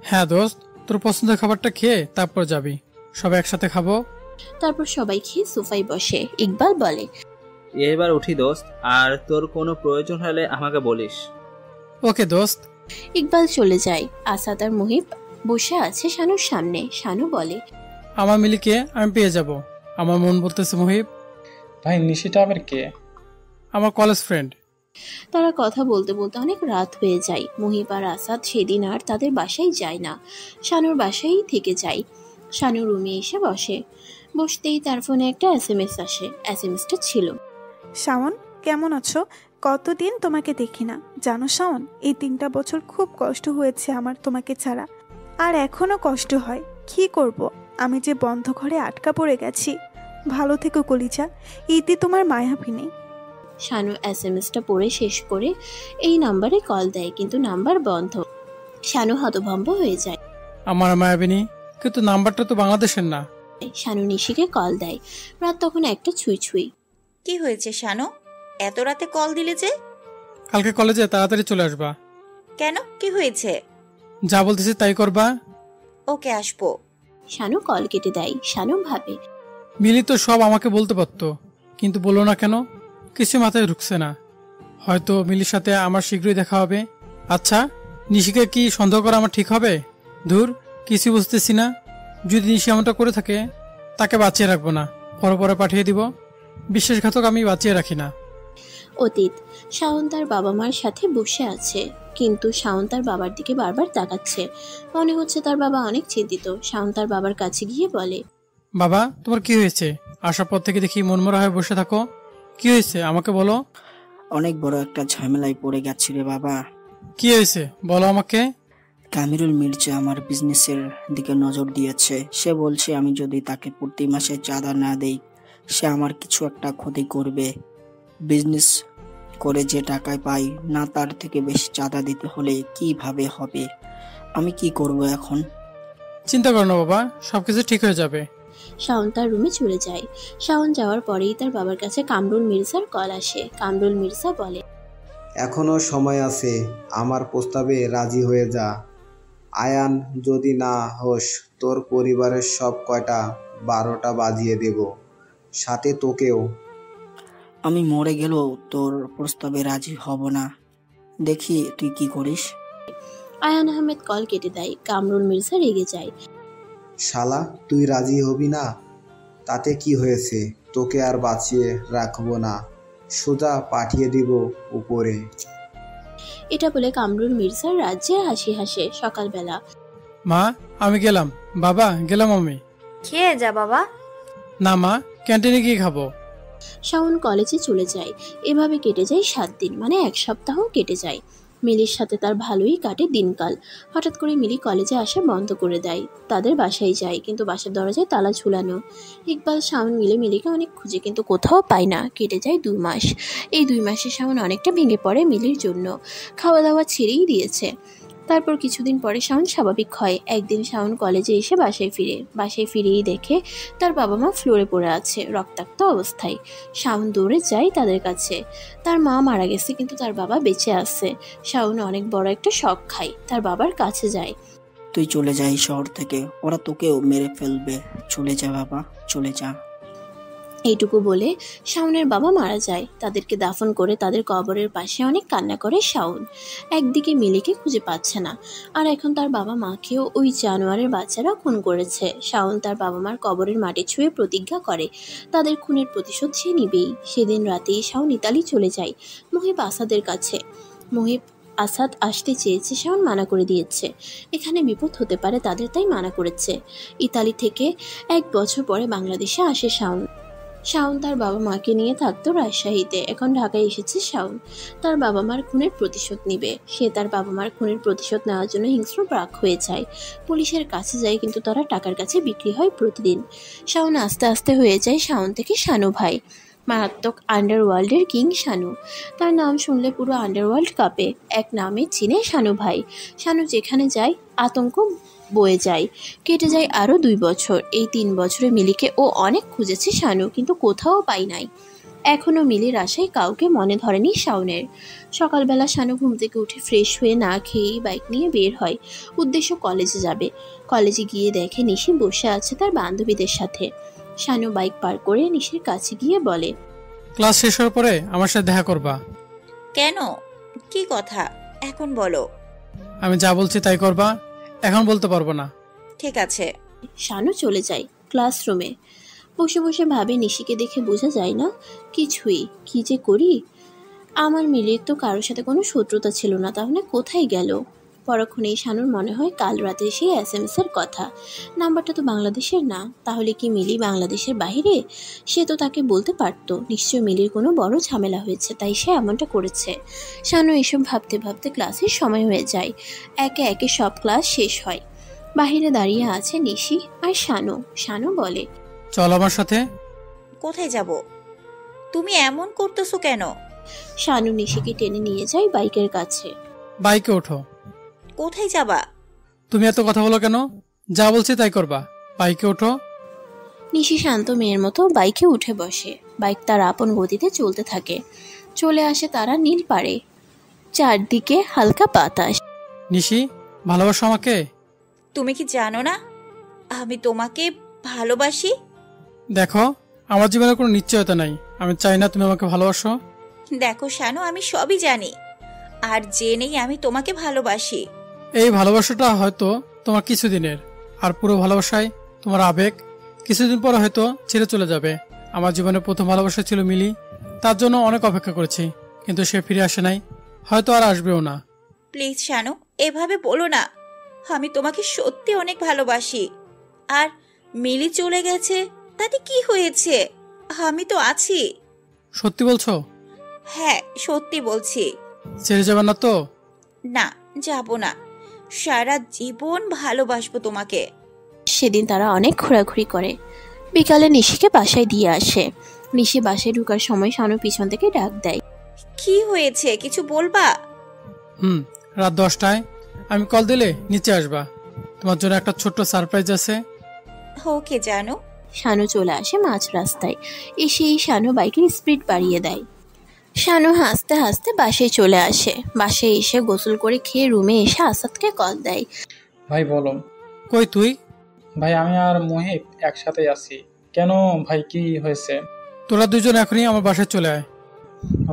হ্যাঁ দোস্ত, তোর পছন্দের খাবারটা খেয়ে তারপর যাবি। সবাই একসাথে খাবো। তারপর সবাই খেয়ে সোফায় বসে। ইকবাল বলে, এবার উঠি দোস্ত, আর তোর কোনো প্রয়োজন হলে আমাকে বলিস। ওকে দোস্ত। ইকবাল চলে যায়। আসাদ আর মুহিব বসে আছে শানুর সামনে। শানু বলে, আমার মিলিকে আমি পেয়ে যাব। আমার মন বলতেছে মুহিব, ভাই নিশিটা আবার কে? আমার কলেজ ফ্রেন্ড। তারা কথা বলতে বলতে অনেক রাত হয়ে যায়। মুহিব আর আসাদ সেদিন আর তাদের বাসায় যায় না, শানুর বাসায় থেকে যায়। শানু রুমে এসে বসতেই তার ফোনে একটা SMS আসে। SMSটা ছিল, শাওন কেমন আছো? কতদিন তোমাকে দেখি না। জানো শাওন, এই 3টা বছর খুব কষ্ট হয়েছে আমার তোমাকে ছাড়া, আর এখনো কষ্ট হয়। কি করব, আমি যে বন্ধ ঘরে আটকা পড়ে গেছি। ভালো থেকো কলিজা, ইতি তোমার মায়াবিনী। শানু SMSটা পড়ে শেষ করে এই নাম্বারে কল দেয়, কিন্তু নাম্বার বন্ধ। শানু হতভম্ব হয়ে যায়। আমার মায়াবিনী, কিন্তু নাম্বারটা তো বাংলাদেশের না। শানু নিশিকে কল দেয়। রাত তখন একটা ছুঁই। কি হয়েছে শানু, এত রাতে কল দিলে যে? কালকে কলেজে তাড়াতাড়ি চলে আসবা। কেন, কি হয়েছে? যা বলতেছি তাই করবা। ওকে, আসবো। শানু কল কেটে দেয়। শানু ভাবে, মিলি তো সব আমাকে বলতে পারতো, কিন্তু বললো না কেন? কিছু মাথায় ঢুকছে না। হয়তো মিলির সাথে আমার শীঘ্রই দেখা হবে। আচ্ছা, নিশিকে কি সন্দেহ করা আমার ঠিক হবে? ধুর, কিছু বুঝতেছি না। যদি নিশি এমনটা করে থাকে, তাকে বাঁচিয়ে রাখবো না, পরে পাঠিয়ে দিব। বিশ্বাসঘাতক আমি বাঁচিয়ে রাখি না। অতীত, শাওন তার বাবা মার সাথে বসে আছে, কিন্তু শাওন তার বাবার দিকে বারবার তাকাচ্ছে। মনে হচ্ছে তার বাবা অনেক চিন্তিত। শাওন তার বাবার কাছে গিয়ে বলে, বাবা, তোমার কি হয়েছে? আসার পর থেকে দেখি মনমরা হয়ে বসে থাকো। কি হয়েছে আমাকে বলো। অনেক বড় একটা ঝামেলায় পড়ে গেছি রে বাবা। কি হয়েছে বলো আমাকে। কামিরুল মির্জা আমার বিজনেসের দিকে নজর দিয়েছে। সে বলছে আমি যদি তাকে প্রতি মাসে চাঁদা না দেই, সে আমার কিছু একটা ক্ষতি করবে। বিজনেস করে যে টাকায় পাই না, তার থেকে বেশি চাঁদা দিতে হলে কিভাবে হবে? আমি কি করব এখন? চিন্তা করো না বাবা, সবকিছু ঠিক হয়ে যাবে। শাওন তার রুমে চলে যায়। শাওন যাওয়ার পরেই তার বাবার কাছে কামরুল মির্জার কল আসে। কামরুল মির্জা বলে, এখনো সময় আছে, আমার প্রস্তাবে রাজি হয়ে যা। আয়ান যদি না হোস, তোর পরিবারের সব কয়টা 12টা বাজিয়ে দেব, সাথে তোকেও। আমি মরে গেলেও তোর প্রস্তাবে রাজি হব না। দেখি তুই কি করিস। আয়ান আহমেদ কল কেটে দেয়। কামরুল মির্জা রেগে যায়। শালা, তুই রাজি হবি না? তাতে কি হয়েছে? তোকে আর বাঁচিয়ে রাখবো না, সোজা পাঠিয়ে দিব উপরে। এটা বলে কামরুল মির্জার রাজ্যে হাসি হাসে। সকালবেলা, মা, আমি গেলাম। বাবা, গেলাম আমি। খেয়ে যা বাবা। না মা, ক্যান্টিনে গিয়ে খাবো। শাওন কলেজে চলে যায়। এভাবে কেটে যায় 7 দিন, মানে 1 সপ্তাহ কেটে যায়। মিলির সাথে তার ভালোই কাটে দিনকাল। হঠাৎ করে মিলি কলেজে আসা বন্ধ করে দেয়। তাদের বাসায় যায়, কিন্তু বাসার দরজায় তালা ঝুলানো। ইকবাল শাওন মিলে মিলিকে অনেক খুঁজে, কিন্তু কোথাও পায় না। কেটে যায় 2 মাস। এই 2 মাসে শাওন অনেকটা ভেঙে পড়ে মিলির জন্য। খাওয়া দাওয়া ছেড়েই দিয়েছে। তারপর কিছুদিন পরে শাওন স্বাভাবিক হয়। একদিন শাওন কলেজে এসে বাসায় ফিরেই দেখে তার বাবা মা ফ্লোরে পড়ে আছে রক্তাক্ত অবস্থায়। শাওন দৌড়ে যায় তাদের কাছে। তার মা মারা গেছে, কিন্তু তার বাবা বেঁচে আছে। শাওন অনেক বড় একটা শক খায়, তার বাবার কাছে যায়। তুই চলে যা এই শহর থেকে, ওরা তোকেও মেরে ফেলবে। চলে যা বাবা, চলে যা। এইটুকু বলে শাওনের বাবা মারা যায়। তাদেরকে দাফন করে তাদের কবরের পাশে অনেক কান্না করে শাওন। একদিকে মিলিকে খুঁজে পাচ্ছে না, আর এখন তার বাবা মাকেও ওই জানোয়ারের বাচ্চারা খুন করেছে। শাওন তার বাবা মার কবরের মাটি ছুঁয়ে প্রতিজ্ঞা করে তাদের খুনের প্রতিশোধ সে নিবেই। সেদিন রাতেই শাওন ইতালি চলে যায় মুহিব আসাদের কাছে। মুহিব আসাদ আসতে চেয়েছে, শাওন মানা করে দিয়েছে। এখানে বিপদ হতে পারে তাদের, তাই মানা করেছে। ইতালি থেকে 1 বছর পরে বাংলাদেশে আসে শাওন। শাওন তার বাবা মাকে নিয়ে থাকতো রাজশাহীতে। এখন ঢাকায় এসেছে শাওন। তার বাবা মার খুনের প্রতিশোধ নিবে। সে তার বাবা মার খুনের প্রতিশোধ নেওয়ার জন্য হিংস্র প্রাক হয়ে যায়। পুলিশের কাছে যায়, কিন্তু তারা টাকার কাছে বিক্রি হয় প্রতিদিন। শাওন আস্তে আস্তে হয়ে যায় শাওন থেকে শানু ভাই। মারাত্মক আন্ডারওয়ার্ল্ডের কিং শানু। তার নাম শুনলে পুরো আন্ডারওয়ার্ল্ড কাঁপে। এক নামে চিনে শানু ভাই। শানু যেখানে যায় আতঙ্ক বয়ে যায়। কেটে যায় আরও 2 বছর। এই 3 বছরে মিলিকে ও অনেক খুঁজেছে শানু, কিন্তু কোথাও পাই নাই। এখনও মিলির আশায় কাউকে মনে ধরেনি শাওনের। সকালবেলা শানু ঘুম থেকে উঠে ফ্রেশ হয়ে না খেয়েই বাইক নিয়ে বের হয়। উদ্দেশ্য কলেজে যাবে। কলেজে গিয়ে দেখে নিশি বসে আছে তার বান্ধবীদের সাথে। শানু বাইক পার করে নিশির কাছে গিয়ে বলে, ক্লাস শেষ হওয়ার পরে আমার সাথে দেখা করবা। কেন, কি কথা, এখন বলো। আমি যা বলছি তাই করবা, এখন বলতে পারবো না। ঠিক আছে। শানু চলে যায় ক্লাসরুমে। বসে বসে ভাবে নিশিকে দেখে বোঝা যায় না কিছুই। কি যে করি। আমার মিলির তো কারোর সাথে কোনো শত্রুতা ছিল না, তাহলে কোথায় গেল? পরক্ষণেই শানুর মনে হয় কাল রাতে সেই SMS এর কথা। নাম্বারটা তো বাংলাদেশের না, তাহলে কি মিলি বাংলাদেশের বাইরে? সে তো তাকে বলতে পারতো। নিশ্চয় মিলির কোনো বড় ঝামেলা হয়েছে, তাই সে এমনটা করেছে। শানু এসব ভাবতে ভাবতে ক্লাসের সময় হয়ে যায়। একে একে সব ক্লাস শেষ হয়। বাহিরে দাঁড়িয়ে আছে নিশি আর শানু। শানু বলে, চল আমার সাথে। কোথায় যাব? তুমি এমন করতেছো কেন? শানু নিশিকে টেনে নিয়ে যায় বাইকের কাছে। বাইকে ওঠো। কোথায় যাবা? তুমি এত কথা বলো কেন? যা বলছি তাই করবা। বাইকে ওঠো। নিশি শান্ত মেয়ের মতো বাইকে উঠে বসে। বাইক তার আপন গতিতে চলতে থাকে। চলে আসে তারা নীল পাড়ে। চারদিকে হালকা বাতাস। নিশি, ভালোবাসো আমাকে? তুমি কি জানো না আমি তোমাকে ভালোবাসি? দেখো, আমার জীবনে কোনো নিশ্চয়তা নাই। আমি চাই না তুমি আমাকে ভালোবাসো। দেখো শানু, আমি সবই জানি, আর জেনেই আমি তোমাকে ভালোবাসি। এই ভালোবাসাটা হয়তো তোমার কিছুদিনের, আর পুরো ভালোবাসায় তোমার আবেগ কিছুদিন পর হয়তো ছেড়ে চলে যাবে। আমার জীবনে প্রথম ভালোবাসা ছিল মিলি। তার জন্য অনেক অপেক্ষা করেছি, কিন্তু সে ফিরে আসে নাই, হয়তো আর আসবেও না। প্লিজ শানু, এভাবে বলো না। আমি তোমাকে সত্যি অনেক ভালোবাসি। আর মিলি চলে গেছে, তাতে কি হয়েছে? আমি তো আছি। সত্যি বলছো? হ্যাঁ, সত্যি বলছি। ছেড়ে যাবে না তো? না, যাব না। সারা জীবন ভালোবাসবো তোমাকে। সেদিন তারা অনেক ঘোরাঘুরি করে। বিকালে নিশিকে বাসায় দিয়ে আসে। নিশি বাসায় ঢুকার সময় শানু পিছন থেকে ডাক দেয়। কি হয়েছে, কিছু বলবা? রাত 10টায় আমি কল দিলে নিচে আসবা। তোমার জন্য একটা ছোট্ট সারপ্রাইজ আছে। ওকে জানো। শানু চলে আসে মাঝ রাস্তায়। এসেই শানু বাইকের স্পিড বাড়িয়ে দেয়। শানু হাসতে হাসতে বাসায় চলে আসে। বাসায় এসে গোসল করে খেয়ে রুমে এসে আসাদকে কল দেয়। ভাই বলো। কই তুই? ভাই আমি আর মোহিত একসাথে আছি। কেন ভাই, কি হয়েছে? তোরা দুজন এখনই আমার বাসায় চলে আয়।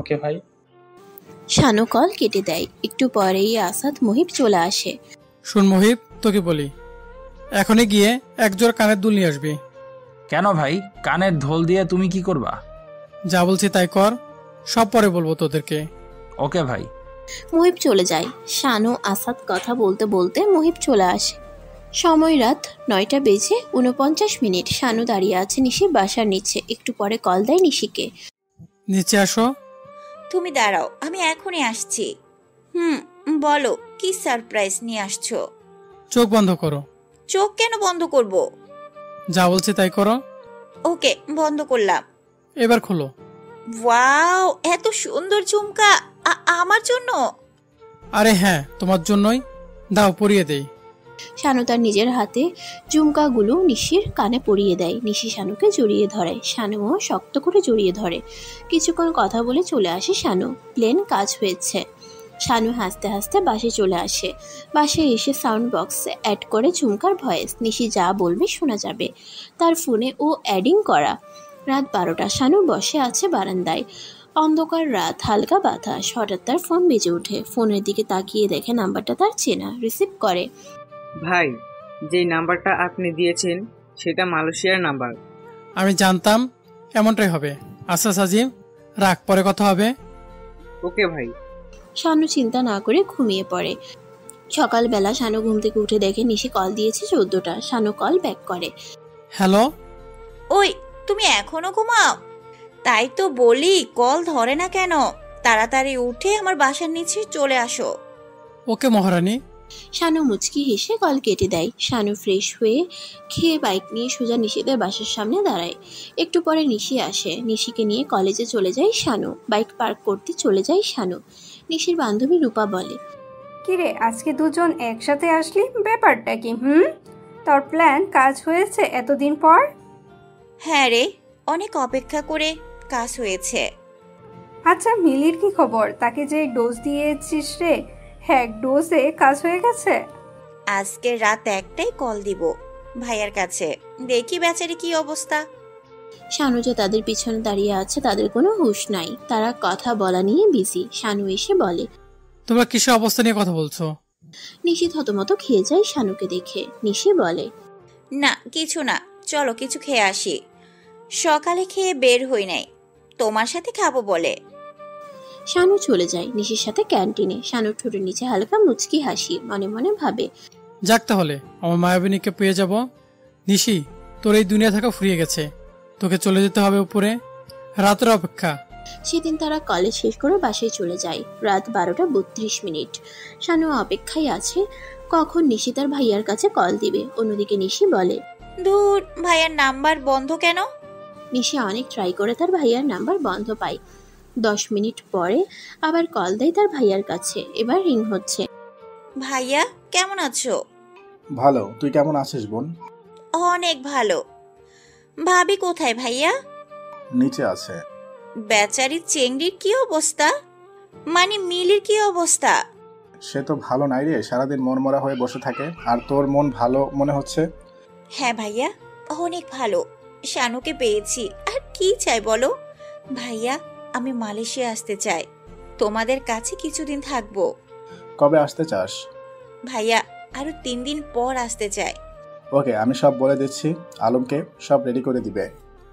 ওকে ভাই। শানু কল কেটে দেয়। একটু পরেই আসাদ মহিব চলে আসে। শুন মহিব, তোকে বলি, এখনই গিয়ে এক জোড়া কানের দুল নিয়ে আসবি। কেন ভাই, কানের ঢোল দিয়ে তুমি কি করবা? যা বলছি তাই কর, সব পরে বলবো তোদেরকে। ওকে ভাই। মহিব চলে যায়। শানু আসাদ কথা বলতে বলতে মহিব চলে আসে। সময় রাত 9:49। শানু দাঁড়িয়ে আছে নিশির বাসার নিচে। একটু পরে কল দেয় নিশিকে। নিচে আসো। তুমি দাঁড়াও, আমি এখনই আসছি। বলো, কি সারপ্রাইজ নিয়ে আসছো? চোখ বন্ধ করো। চোখ কেন বন্ধ করব? যা বলছি তাই করো। ওকে, বন্ধ করলাম। এবার খোলো। ওয়াও, এত সুন্দর ঝুমকা আমার জন্য? আরে হ্যাঁ, তোমার জন্যই। দাও, পরিয়ে দেই। শানু তার নিজের হাতে ঝুমকাগুলো নিশির কানে পরিয়ে দেয়। নিশি শানুকে জড়িয়ে ধরে। শানুও শক্ত করে জড়িয়ে ধরে। কিছুক্ষণ কথা বলে চলে আসে শানু। প্লেন কাজ হয়েছে। শানু হাসতে হাসতে বাসে চলে আসে। বাসে এসে সাউন্ড বক্সে অ্যাড করে ঝুমকার ভয়েস। নিশি যা বলবে শোনা যাবে। তার ফোনে ও অ্যাডিং করা। রাত 12টা। শানু বসে আছে বারান্দায়। অন্ধকার রাত, হালকা বাতাস। হঠাৎ তার ফোন বেজে ওঠে। ফোনের দিকে তাকিয়ে দেখে নাম্বারটা তার চেনা। রিসিভ করে। ভাই, যেই নাম্বারটা আপনি দিয়েছেন সেটা মালয়েশিয়ার নাম্বার। আমি জানতাম এমনটাই হবে। আচ্ছা সাজিম, রাখ, পরে কথা হবে। ওকে ভাই। শানু চিন্তা না করে ঘুমিয়ে পড়ে। সকালবেলা শানু ঘুম থেকে উঠে দেখে নিশি কল দিয়েছে 14টা। শানু কল ব্যাক করে। হ্যালো। ওই, তুমি এখনো ঘুমাও? তাই তো বলি, কল ধরে না কেন? তাড়াতাড়ি উঠে আমার বাসার নিচে চলে আসো। ওকে মহারানী। শানু মুচকি হেসে কল কেটে দেয়। শানু ফ্রেশ হয়ে খেয়ে বাইক নিয়ে সোজা নিশিদের বাসার সামনে দাঁড়ায়। একটু পরে নিশি আসে। নিশিকে নিয়ে কলেজে চলে যায় শানু। বাইক পার্ক করতে চলে যায় শানু। নিশির বান্ধবী রূপা বলে, কিরে, আজকে দুজন একসাথে আসলি, ব্যাপারটা কি? তোর প্ল্যান কাজ হয়েছে এতদিন পর? হ্যাঁ রে, অনেক অপেক্ষা করে কাজ হয়েছে। আচ্ছা, মিলির কি খবর? তাকে যে ডোজ দিয়েছিস রে, এক ডোজে কাজ হয়ে গেছে? আজকে রাত 1টায় কল দিব ভাইয়ার কাছে, দেখি বেচারি কি অবস্থা। শানু যে তাদের পিছনে দাঁড়িয়ে আছে তাদের কোনো হুঁশ নাই। তারা কথা বলা নিয়ে বিজি। শানু এসে বলে, তোমরা কিসের অবস্থা নিয়ে কথা বলছো? নিশি থতমত খেয়ে যায় শানুকে দেখে। নিশি বলে, না কিছু না, চলো কিছু খেয়ে আসি। সকালে খেয়ে বের হই নাই, তোমার সাথে খাবো বলে। শানু চলে যায় নিশির সাথে ক্যান্টিনে। শানুর ঠোঁটের নিচে হালকা মুচকি হাসি, মনে মনে ভাবে, যাক তাহলে আমার মায়াবিনীকে পেয়ে যাব। নিশি, তোর এই দুনিয়া থাকা ফুরিয়ে গেছে, তোকে চলে যেতে হবে উপরে, রাতের অপেক্ষা। সেদিন তারা কলেজ শেষ করে বাসায় চলে যায়। রাত 12:32। শানু অপেক্ষায় আছে কখন নিশি তার ভাইয়ার কাছে কল দিবে। অন্যদিকে নিশি বলে, ধুর, ভাইয়ার নাম্বার বন্ধ কেন? নিশি অনেক ট্রাই করে তার ভাইয়ার নাম্বার বন্ধ পায়। 10 মিনিট পরে আবার কল দেয় তার ভাইয়ার কাছে। এবার রিং হচ্ছে। ভাইয়া কেমন আছো? ভালো, তুই কেমন আছিস বোন? অনেক ভালো। ভাবি কোথায় ভাইয়া? নিচে আছে। বেচারি চেংড়ির কি অবস্থা? মানে মিলির কি অবস্থা? সে তো ভালো নাই রে, সারাদিন মনমরা হয়ে বসে থাকে। আর তোর মন ভালো মনে হচ্ছে? হ্যাঁ ভাইয়া, অনেক ভালো। শানুকে পেয়েছি, আর কি চাই বলো? ভাইয়া, আমি মালয়েশিয়া আসতে চাই, তোমাদের কাছে কিছুদিন থাকবো। কবে আসতে চাস? ভাইয়া, আরো 3 দিন পর আসতে চাই। ওকে, আমি সব বলে দিচ্ছি, আলমকে সব রেডি করে দিবে।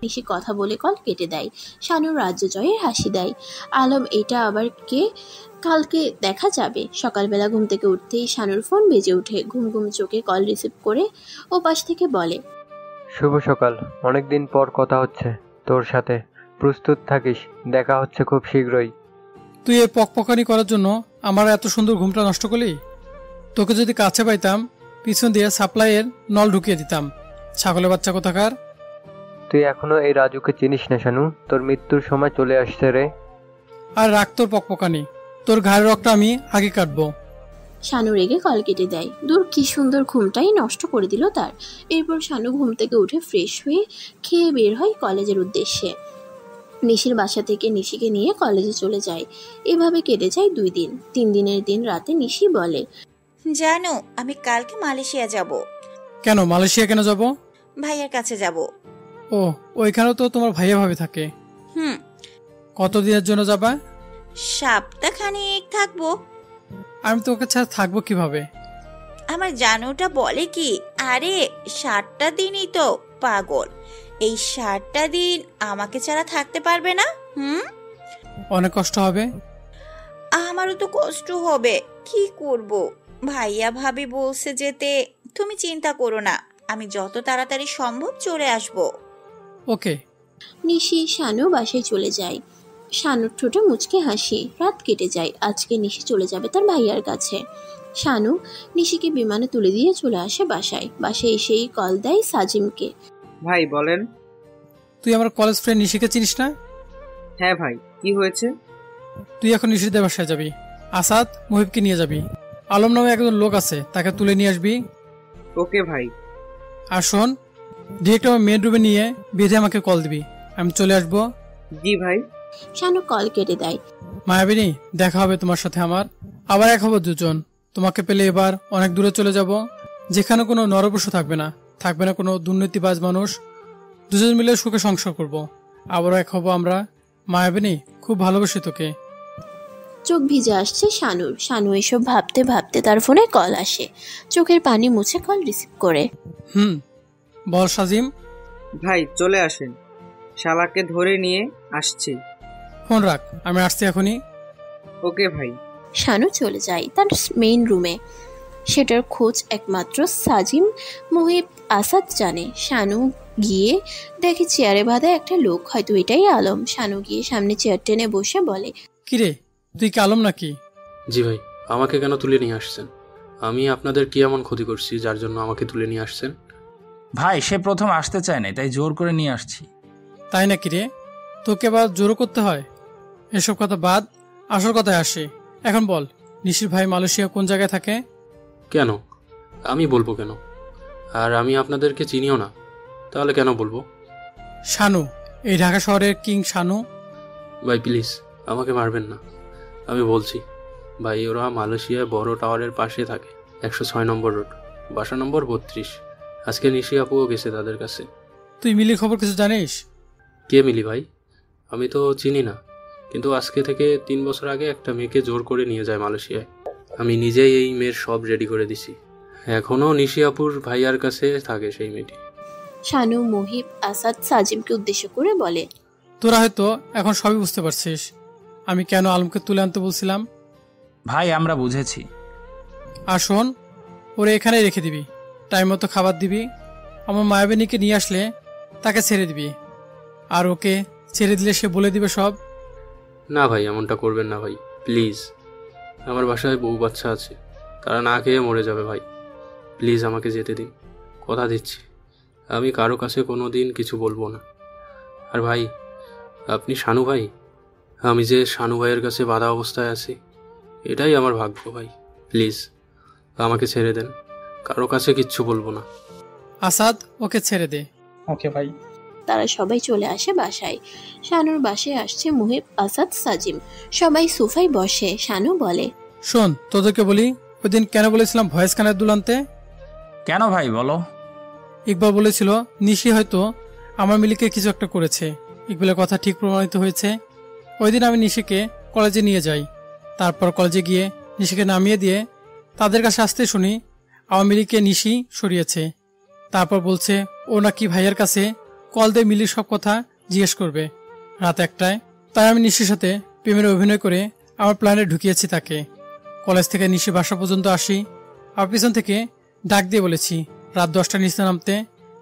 নিশি কথা বলে কল কেটে দেয়। শানুর রাজ্য জয়ের হাসি দেয়। আলম, এটা আবার কে? কালকে দেখা যাবে। সকালবেলা ঘুম থেকে উঠতেই শানুর ফোন বেজে ওঠে। ঘুম ঘুম চোখে কল রিসিভ করে ও পাশ থেকে বলে, শুভ সকাল, অনেকদিন পর কথা হচ্ছে তোর সাথে, প্রস্তুত থাকিস, দেখা হচ্ছে খুব শীঘ্রই। তুই এই পকপকানি করার জন্য আমার এত সুন্দর ঘুমটা নষ্ট করলি? তোকে যদি কাছে পাইতাম পিছন দিয়ে সাপ্লাইয়ের নল ঢুকিয়ে দিতাম, ছাগলের বাচ্চা কোথাকার। তুই এখনো এই রাজুকে চিনিস না শানু, তোর মৃত্যুর সময় চলে আসছে রে। আর রাখ তোর পকপকানি, তোর ঘাড়ের রকটা আমি আগে কাটবো। শানু রেগে কল কেটে দেয়। দূর, কি সুন্দর ঘুমটাই নষ্ট করে দিল তার। এরপর শানু ঘুম থেকে উঠে ফ্রেশ হয়ে খেয়ে বের হয় কলেজের উদ্দেশ্যে। নিশির বাসা থেকে নিশিকে নিয়ে কলেজে চলে যায়। এভাবে কেটে যায় 2 দিন। 3 দিনের দিন রাতে নিশি বলে, জানো, আমি কালকে মালয়েশিয়া যাব। কেন মালয়েশিয়া কেন যাব? ভাইয়ার কাছে যাব। ও, ওইখানেও তো তোমার ভাইয়া ভাবি থাকে। কতদিনের জন্য যাবা? সপ্তাহখানেক থাকবো। আমি তোকে ছাড়া থাকবো কিভাবে? আমার জানুটা বলে কি, আরে 7টা দিনই তো, পাগল। এই 7টা দিন আমাকে ছাড়া থাকতে পারবে না? অনেক কষ্ট হবে। আমারও তো কষ্ট হবে, কি করব? ভাইয়া ভাবি বলছে যেতে। তুমি চিন্তা করো না, আমি যত তাড়াতাড়ি সম্ভব চলে আসব। ওকে। নিশি শানু বাসায় চলে যায়। শানুর ঠোঁটে মুচকে হাসি। রাত কেটে যায়। আজকে নিশি চলে যাবে তার ভাইয়ার কাছে। শানু নিশিকে বিমানে তুলে দিয়ে চলে আসে বাসায়। বাসায় এসেই কল দেয় সাজিমকে। ভাই বলেন। তুই আমার কলেজ ফ্রেন্ড নিশিকে চিনিস না? হ্যাঁ ভাই, কি হয়েছে? তুই এখন নিশিদের বাসায় যাবি। আসাদ, মুহিবকে নিয়ে যাবি। আলম নামে একজন লোক আছে, তাকে তুলে নিয়ে আসবি। ওকে ভাই। আর শোন, ডিরেক্ট আমার মেন রুমে নিয়ে বেঁধে আমাকে কল দিবি, আমি চলে আসবো। জি ভাই। শানু কল কেটে দেয়। মায়াবিনী, দেখা হবে তোমার সাথে আমার। আবার এক হবো দুজন। তোমাকে পেলে এবার অনেক দূরে চলে যাব, যেখানে কোনো নরপশু থাকবে না, থাকবে না কোনো দুর্নীতিবাজ মানুষ। দুজন মিলে সুখে সংসার করব। আবারও এক হবো আমরা। মায়াবিনী, খুব ভালোবাসি তোকে। চোখ ভিজে আসছে শানুর। শানু এসব ভাবতে ভাবতে তার ফোনে কল আসে। চোখের পানি মুছে কল রিসিভ করে। বল সাজিম। ভাই চলে আসেন, শালাকে ধরে নিয়ে আসছি। ফোন রাখ, আমি আসছি এখনই। ওকে ভাই। শানু চলে যায় তার মেইন রুমে। সেটার খোঁজ একমাত্র সাজিম, মুহিব, আসাদ জানে। শানু গিয়ে দেখে চেয়ারে বাঁধা একটা লোক, হয়তো এটাই আলম। শানু গিয়ে সামনে চেয়ার টেনে বসে বলে, কিরে, তুই কি আলম নাকি? জি ভাই, আমাকে কেন তুলে নিয়ে আসছেন? আমি আপনাদের কি এমন ক্ষতি করছি যার জন্য আমাকে তুলে নিয়ে আসছেন? ভাই, সে প্রথম আসতে চায় না, তাই জোর করে নিয়ে আসছি। তাই নাকি রে? তোকে আবার জোরও করতে হয়? এসব কথা বাদ, আসল কথায় আসে। এখন বল, নিশির ভাই মালয়েশিয়া কোন জায়গায় থাকে? কেন? আমি বলবো কেন? আর আমি আপনাদেরকে চিনিও না, তাহলে কেন বলবো? শানু, এই ঢাকা শহরের কিং শানু। ভাই প্লিজ, আমাকে মারবেন না। আমি বলছি ভাই, ওরা মালয়েশিয়ায় বড় টাওয়ারের পাশে থাকে, 106 নম্বর রোড, বাসা নম্বর 32। আজকে নিশি আপুও গেছে তাদের কাছে। তুই মিলির খবর কিছু জানিস? কে মিলি ভাই? আমি তো চিনি না, কিন্তু আজকে থেকে 3 বছর আগে একটা মেয়েকে জোর করে নিয়ে যায় মালয়েশিয়ায়। আমি নিজেই এই মেয়ের সব রেডি করে দিছি। এখনও নিশি আপুর ভাইয়ার কাছে থাকে সেই মেয়েটি। শানু, মুহিব, আসাদ সাজিমকে উদ্দেশ্য করে বলে, তোরা হয়তো এখন সবই বুঝতে পারছিস আমি কেন আলমকে তুলে আনতে বলছিলাম। ভাই আমরা বুঝেছি। আর শোন, ওরে এখানেই রেখে দিবি, টাইম মতো খাবার দিবি, আমার মায়াবিনীকে নিয়ে আসলে তাকে ছেড়ে দিবি, আর ওকে ছেড়ে দিলে সে বলে দিবে সব। না ভাই, এমনটা করবেন না ভাই, প্লিজ। আমার বাসায় বউ বাচ্চা আছে, তারা না খেয়ে মরে যাবে ভাই। প্লিজ আমাকে যেতে দিন, কথা দিচ্ছি আমি কারো কাছে কোনো দিন কিছু বলবো না। আর ভাই, আপনি শানু ভাই, আমি যে শানু ভাইয়ের কাছে বাধা অবস্থায় আছি, এটাই আমার ভাগ্য ভাই। প্লিজ আমাকে ছেড়ে দেন, কারো কাছে কিচ্ছু বলবো না। আসাদ, ওকে ছেড়ে দে। ওকে ভাই। তারা সবাই চলে আসে বাসায়। শানুর বাসায় আসছে মুহিব, আসাদ, সাজিম। সবাই সোফায় বসে। শানু বলে, শোন, তোদেরকে বলি, ওই দিন কেন বলেছিলাম ভয়েস কানের দুল আনতে? কেন ভাই বলো? ইকবাল বলেছিল নিশি হয়তো আমার মিলিকে কিছু একটা করেছে। ইকবালের কথা ঠিক প্রমাণিত হয়েছে। ওই দিন আমি নিশিকে কলেজে নিয়ে যাই, তারপর কলেজে গিয়ে নিশিকে নামিয়ে দিয়ে তাদের কাছে আসতে শুনি আমার মিলিকে নিশি সরিয়েছে। তারপর বলছে ও নাকি ভাইয়ের কাছে কল দিয়ে মিলির সব কথা জিজ্ঞেস করবে রাত 1টায়। তাই আমি নিশির সাথে প্রেমের অভিনয় করে আমার প্ল্যানে ঢুকিয়েছি তাকে। কলেজ থেকে নিশি বাসা পর্যন্ত আসি, আর পিছন থেকে ডাক দিয়ে বলেছি রাত 10টায় নিচে নামতে,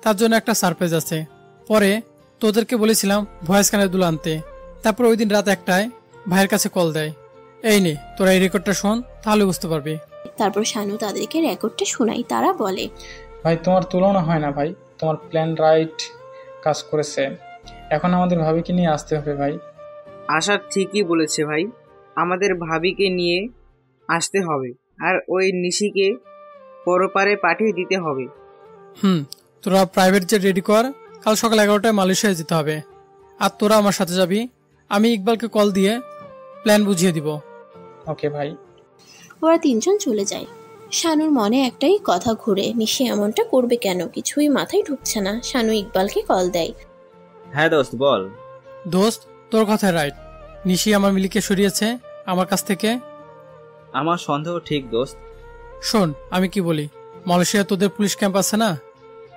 তার জন্য একটা সারপ্রাইজ আছে। পরে তোদেরকে বলেছিলাম ভয়েস কানের দুল আনতে। তারপর ওই দিন রাত 1টায় ভাইয়ের কাছে কল দেয়। এই নে, তোরা এই রেকর্ডটা শোন, তাহলে বুঝতে পারবি। তারপর শানু তাদেরকে রেকর্ডটা শোনাই। তারা বলে, ভাই তোমার তুলনা হয় না ভাই, তোমার প্ল্যান রাইট কাজ করেছে। এখন আমাদের ভাবিকে নিয়ে আসতে হবে ভাই। আশা ঠিকই বলেছে ভাই, আমাদের ভাবিকে নিয়ে আসতে হবে, আর ওই নিশিকে পরপারে পাঠিয়ে দিতে হবে। তোরা প্রাইভেট জেট রেডি কর, কাল সকাল 11টায় মালয়েশিয়ায় যেতে হবে। আর তোরা আমার সাথে যাবি, আমি ইকবালকে কল দিয়ে প্ল্যান বুঝিয়ে দিব। ওকে ভাই। ওরা 3 জন চলে যায়। শানুর মনে একটাই কথা ঘুরে, নিশি এমনটা করবে কেন, কিছুই মাথায় ঢুকছে না। শানু ইকবালকে কল দেয়। হ্যাঁ দোস্ত বল। দোস্ত, তোর কথাই রাইট, নিশি আমার মিলিকে সরিয়েছে আমার কাছ থেকে। আমার সন্দেহ ঠিক দোস্ত। শোন আমি কি বলি, মালয়েশিয়া তোদের পুলিশ ক্যাম্প আছে না?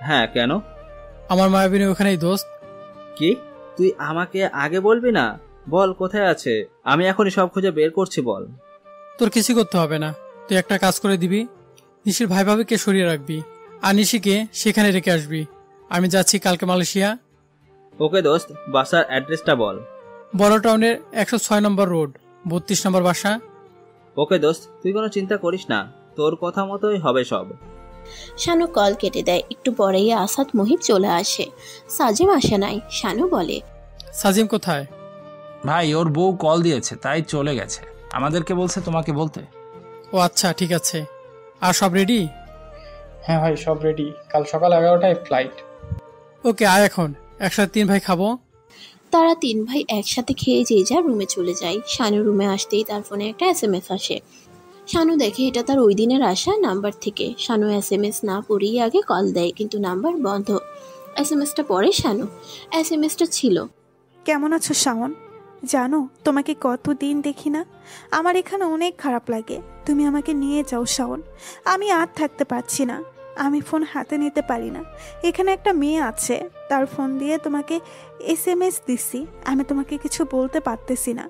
হ্যাঁ, কেন? আমার মায়াবিনী ওখানেই দোস্ত। কি, তুই আমাকে আগে বলবি না? বল কোথায় আছে, আমি এখনই সব খুঁজে বের করছি, বল। তোর কিছু করতে হবে না, তুই একটা কাজ করে দিবি, নিশির ভাই ভাবিকে সরিয়ে রাখবি, আর নিশিকে সেখানে রেখে আসবি। আমি যাচ্ছি কালকে মালয়েশিয়া। ওকে দোস্ত, বাসার অ্যাড্রেসটা বল। বড় টাউনের 106 নম্বর রোড, 32 নম্বর বাসা। ওকে দোস্ত, তুই কোনো চিন্তা করিস না, তোর কথা মতোই হবে সব। শানু কল কেটে দেয়। একটু পরেই আসাদ, মুহিব চলে আসে। সাজিম আসে নাই। শানু বলে, সাজিম কোথায়? ভাই ওর বউ কল দিয়েছে, তাই চলে গেছে, আমাদেরকে বলছে তোমাকে বলতে। ও আচ্ছা, ঠিক আছে। আর সব রেডি? হ্যাঁ ভাই, সব রেডি, কাল সকাল 11টায় ফ্লাইট। ওকে, আয় এখন একসাথে 3 ভাই খাবো। তারা 3 ভাই একসাথে খেয়ে যে যার রুমে চলে যায়। শানু রুমে আসতেই তার ফোনে একটা SMS আসে। শানু দেখে এটা তার ওই দিনের আসা নাম্বার থেকে। শানু SMS না পড়েই আগে কল দেয়, কিন্তু নাম্বার বন্ধ। SMSটা পড়ে শানু। SMSটা ছিল, কেমন আছো শাওন? জানো তোমাকে কতদিন দেখি না, আমার এখানে অনেক খারাপ লাগে। তুমি আমাকে নিয়ে যাও শাওন, আমি আর থাকতে পারছি না। আমি ফোন হাতে নিতে পারি না। এখানে একটা মেয়ে আছে, তার ফোন দিয়ে তোমাকে SMS দিছি। আমি তোমাকে কিছু বলতে পারতেছি না,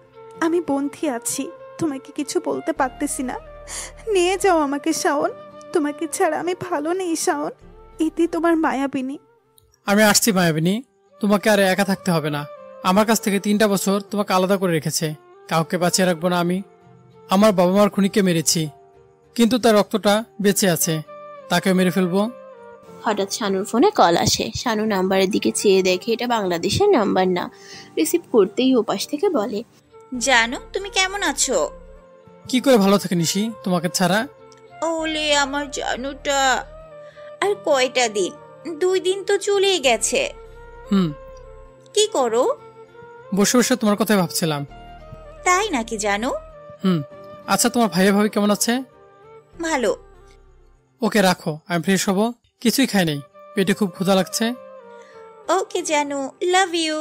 আমি বন্ধি আছি, তোমাকে কিছু বলতে পারতেছি না। নিয়ে যাও আমাকে শাওন, তোমাকে ছাড়া আমি ভালো নেই শাওন। এটি তোমার মায়াবিনী। আমি আসছি মায়াবিনী, তোমাকে আর একা থাকতে হবে না। আমার কাছ থেকে 3টা বছর তোমাকে আলাদা করে রেখেছে, কাউকে বাঁচিয়ে রাখবো না আমি। আমার বাবা মার খুনিকে মেরেছি, কিন্তু তার রক্তটা বেঁচে আছে, তাকে মেরে ফেলবো। হঠাৎ শানুর ফোনে কল আসে। শানু নাম্বারের দিকে চেয়ে দেখে এটা বাংলাদেশের নাম্বার না। রিসিভ করতেই ওপাশ থেকে বলে, জানো তুমি কেমন আছো? কি করে ভালো থাকে নিশি তোমাকে ছাড়া? ওলে আমার জানুটা, আর কয়টা দিন? 2 দিন তো চলেই গেছে। কি করো? বসে বসে তোমার কথাই ভাবছিলাম। তাই নাকি জানো? আচ্ছা, তোমার ভাইয়া ভাবি কেমন আছে? ভালো। ওকে রাখো, আমি ফ্রেশ হবো। কিছুই খাই নাই, পেটে খুব ক্ষুধা লাগছে। ওকে জানু, লাভ ইউ।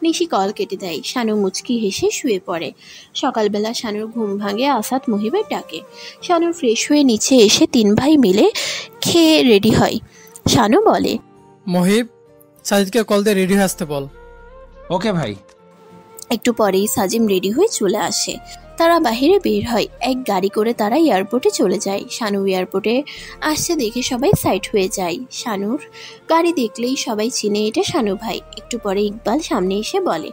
নিশি কল কেটে দেয়। শানু মুচকি হেসে শুয়ে পড়ে। সকালবেলা শানুর ঘুম ভাঙে আসাদ মুহিবের ডাকে। শানুর ফ্রেশ হয়ে নিচে এসে 3 ভাই মিলে খেয়ে রেডি হয়। শানু বলে, মহিব, সাজিদকে কল দিয়ে রেডি হয়ে আসতে বল। ওকে ভাই। একটু পরেই সাজিম রেডি হয়ে চলে আসে। তারা বাহিরে বের হয়। এক গাড়ি করে তারা এয়ারপোর্টে চলে যায়। শানু এয়ারপোর্টে আসছে দেখে সবাই সাইড হয়ে যায়। শানুর গাড়ি দেখলেই সবাই চিনে এটা শানু ভাই। একটু পরে ইকবাল সামনে এসে বলে,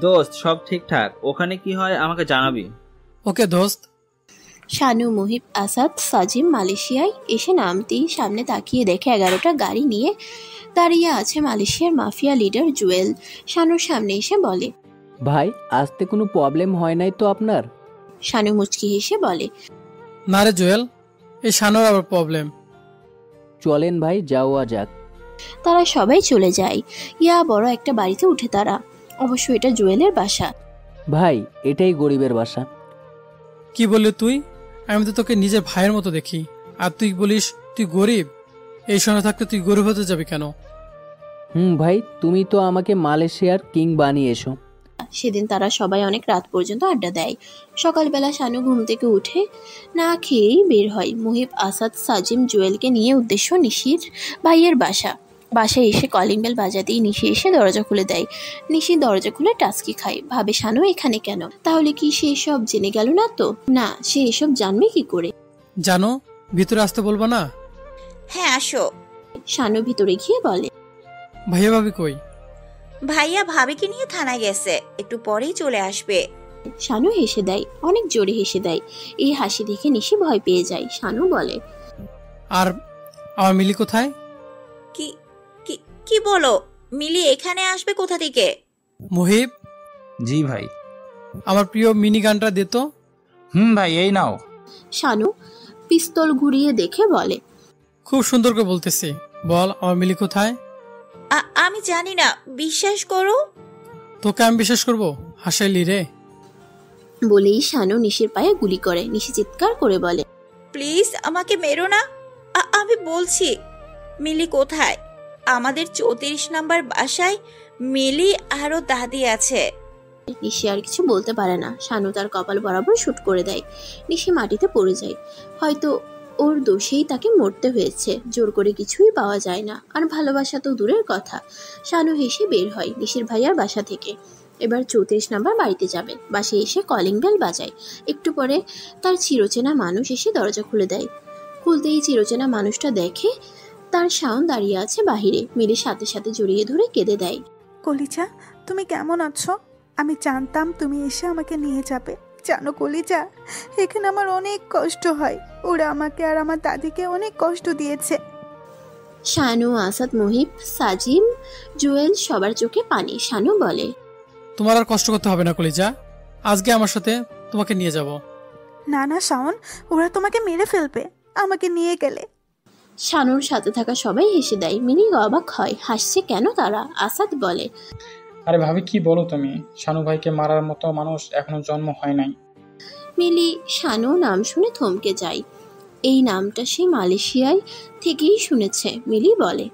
দোস্ত সব ঠিকঠাক, ওখানে কি হয় আমাকে জানাবি। ওকে দোস্ত। শানু, মুহিব, আসাদ, সাজিম মালয়েশিয়ায় এসে নামতেই সামনে তাকিয়ে দেখে 11টা গাড়ি নিয়ে দাঁড়িয়ে আছে মালয়েশিয়ার মাফিয়া লিডার জুয়েল। শানুর সামনে এসে বলে, ভাই আসতে কোনো প্রবলেম হয় নাই তো আপনার? শানু মুচকি হেসে বলে, না রে জুয়েল, এই শানুর আবার প্রবলেম। চলেন ভাই যাওয়া যাক। তারা সবাই চলে যায়। ইয়া বড় একটা বাড়িতে উঠে তারা। অবশ্য এটা জুয়েলের বাসা। ভাই এটাই গরিবের বাসা। কি বললি তুই? আমি তো তোকে নিজের ভাইয়ের মতো দেখি, আর তুই বলিস তুই গরিব? এই সময় থাকতে তুই গরিব হতে যাবি কেন? ভাই তুমি তো আমাকে মালয়েশিয়ার কিং বানিয়েছো। সেদিন তারা সবাই অনেক রাত পর্যন্ত আড্ডা দেয়। সকালবেলা শানু ঘুম থেকে উঠে না খেয়েই বের হয়। মুহিব, আসাদ, সাজিম, জুয়েলকে নিয়ে উদ্দেশ্য নিশির ভাইয়ের বাসায় এসে কলিং বেল বাজাতেই নিশি এসে দরজা খুলে দেয়। নিশি দরজা খুলে টাস্কি খায়। ভাবে শানু এখানে কেন? তাহলে কি সে এসব জেনে গেল না তো? না, সে এসব জানবে কি করে? জানো, ভিতরে আসতে বলবা না? হ্যাঁ আসো। শানু ভিতরে গিয়ে বলে, ভাইয়া ভাবি কই? ভাইয়া ভাবিকে নিয়ে থানায় গেছে, একটু পরেই চলে আসবে। শানু হেসে দেয়, অনেক জোরে হেসে দেয়। এই হাসি দেখে নিশি ভয় পেয়ে যায়। শানু বলে, আর আমার মিলি কোথায়? কি কি কি বলো? মিলি এখানে আসবে কোথা থেকে? মুহিব। জি ভাই। আমার প্রিয় মিনি গানটা দে তো। ভাই এই নাও। শানু পিস্তল ঘুরিয়ে দেখে বলে, খুব সুন্দর করে বলতেছি, বল আমার মিলি কোথায়? আমি জানি না, বিশ্বাস করো। তোকে আমি বিশ্বাস করবো? হাসাইলি রে। বলেই শানু নিশির পায়ে গুলি করে। নিশি চিৎকার করে বলে, প্লিজ আমাকে মেরো না। আমি বলছি, মিলি কোথায়? আমাদের 34 নাম্বার বাসায় মিলি আরো দাদি আছে। নিশি আর কিছু বলতে পারে না। শানু তার কপাল বরাবর শুট করে দেয়। নিশি মাটিতে পড়ে যায়। হয়তো ওর দোষেই তাকে মরতে হয়েছে। জোর করে কিছুই পাওয়া যায় না, আর ভালোবাসা তো দূরের কথা। শানু হেসে বের হয় নিশির ভাইয়ার বাসা থেকে। এবার 34 নাম্বার বাড়িতে যাবে। বাসে এসে কলিং বেল বাজায়। একটু পরে তার চিরচেনা মানুষ এসে দরজা খুলে দেয়। খুলতেই চিরচেনা মানুষটা দেখে তার শাওন দাঁড়িয়ে আছে বাহিরে। মিলির সাথে সাথে জড়িয়ে ধরে কেঁদে দেয়। কলিজা, তুমি কেমন আছো? আমি জানতাম তুমি এসে আমাকে নিয়ে যাবে। জানো কলিজা, এখানে আমার অনেক কষ্ট হয়। ওরা আমাকে আর আমার দাদিকে অনেক কষ্ট দিয়েছে। শানু, আসাদ, মুহিব, সাজিম, জুয়েল সবার চোখে পানি। শানু বলে, তোমার আর কষ্ট করতে হবে না কলিজা, আজকে আমার সাথে তোমাকে নিয়ে যাব। না না শাওন, ওরা তোমাকে মেরে ফেলবে আমাকে নিয়ে গেলে। শানুর সাথে থাকা সবাই হেসে দেয়। মিনি অবাক হয়, হাসছে কেন তারা? আসাদ বলে, আরে ভাবি কি বলো তুমি? শানু ভাইকে মারার মতো মানুষ এখনো জন্ম হয় নাই। মিলি শানু নাম শুনে থমকে যায়। এই নামটা সে মালয়েশিয়ায় থেকেই শুনেছে। মিলি বলে,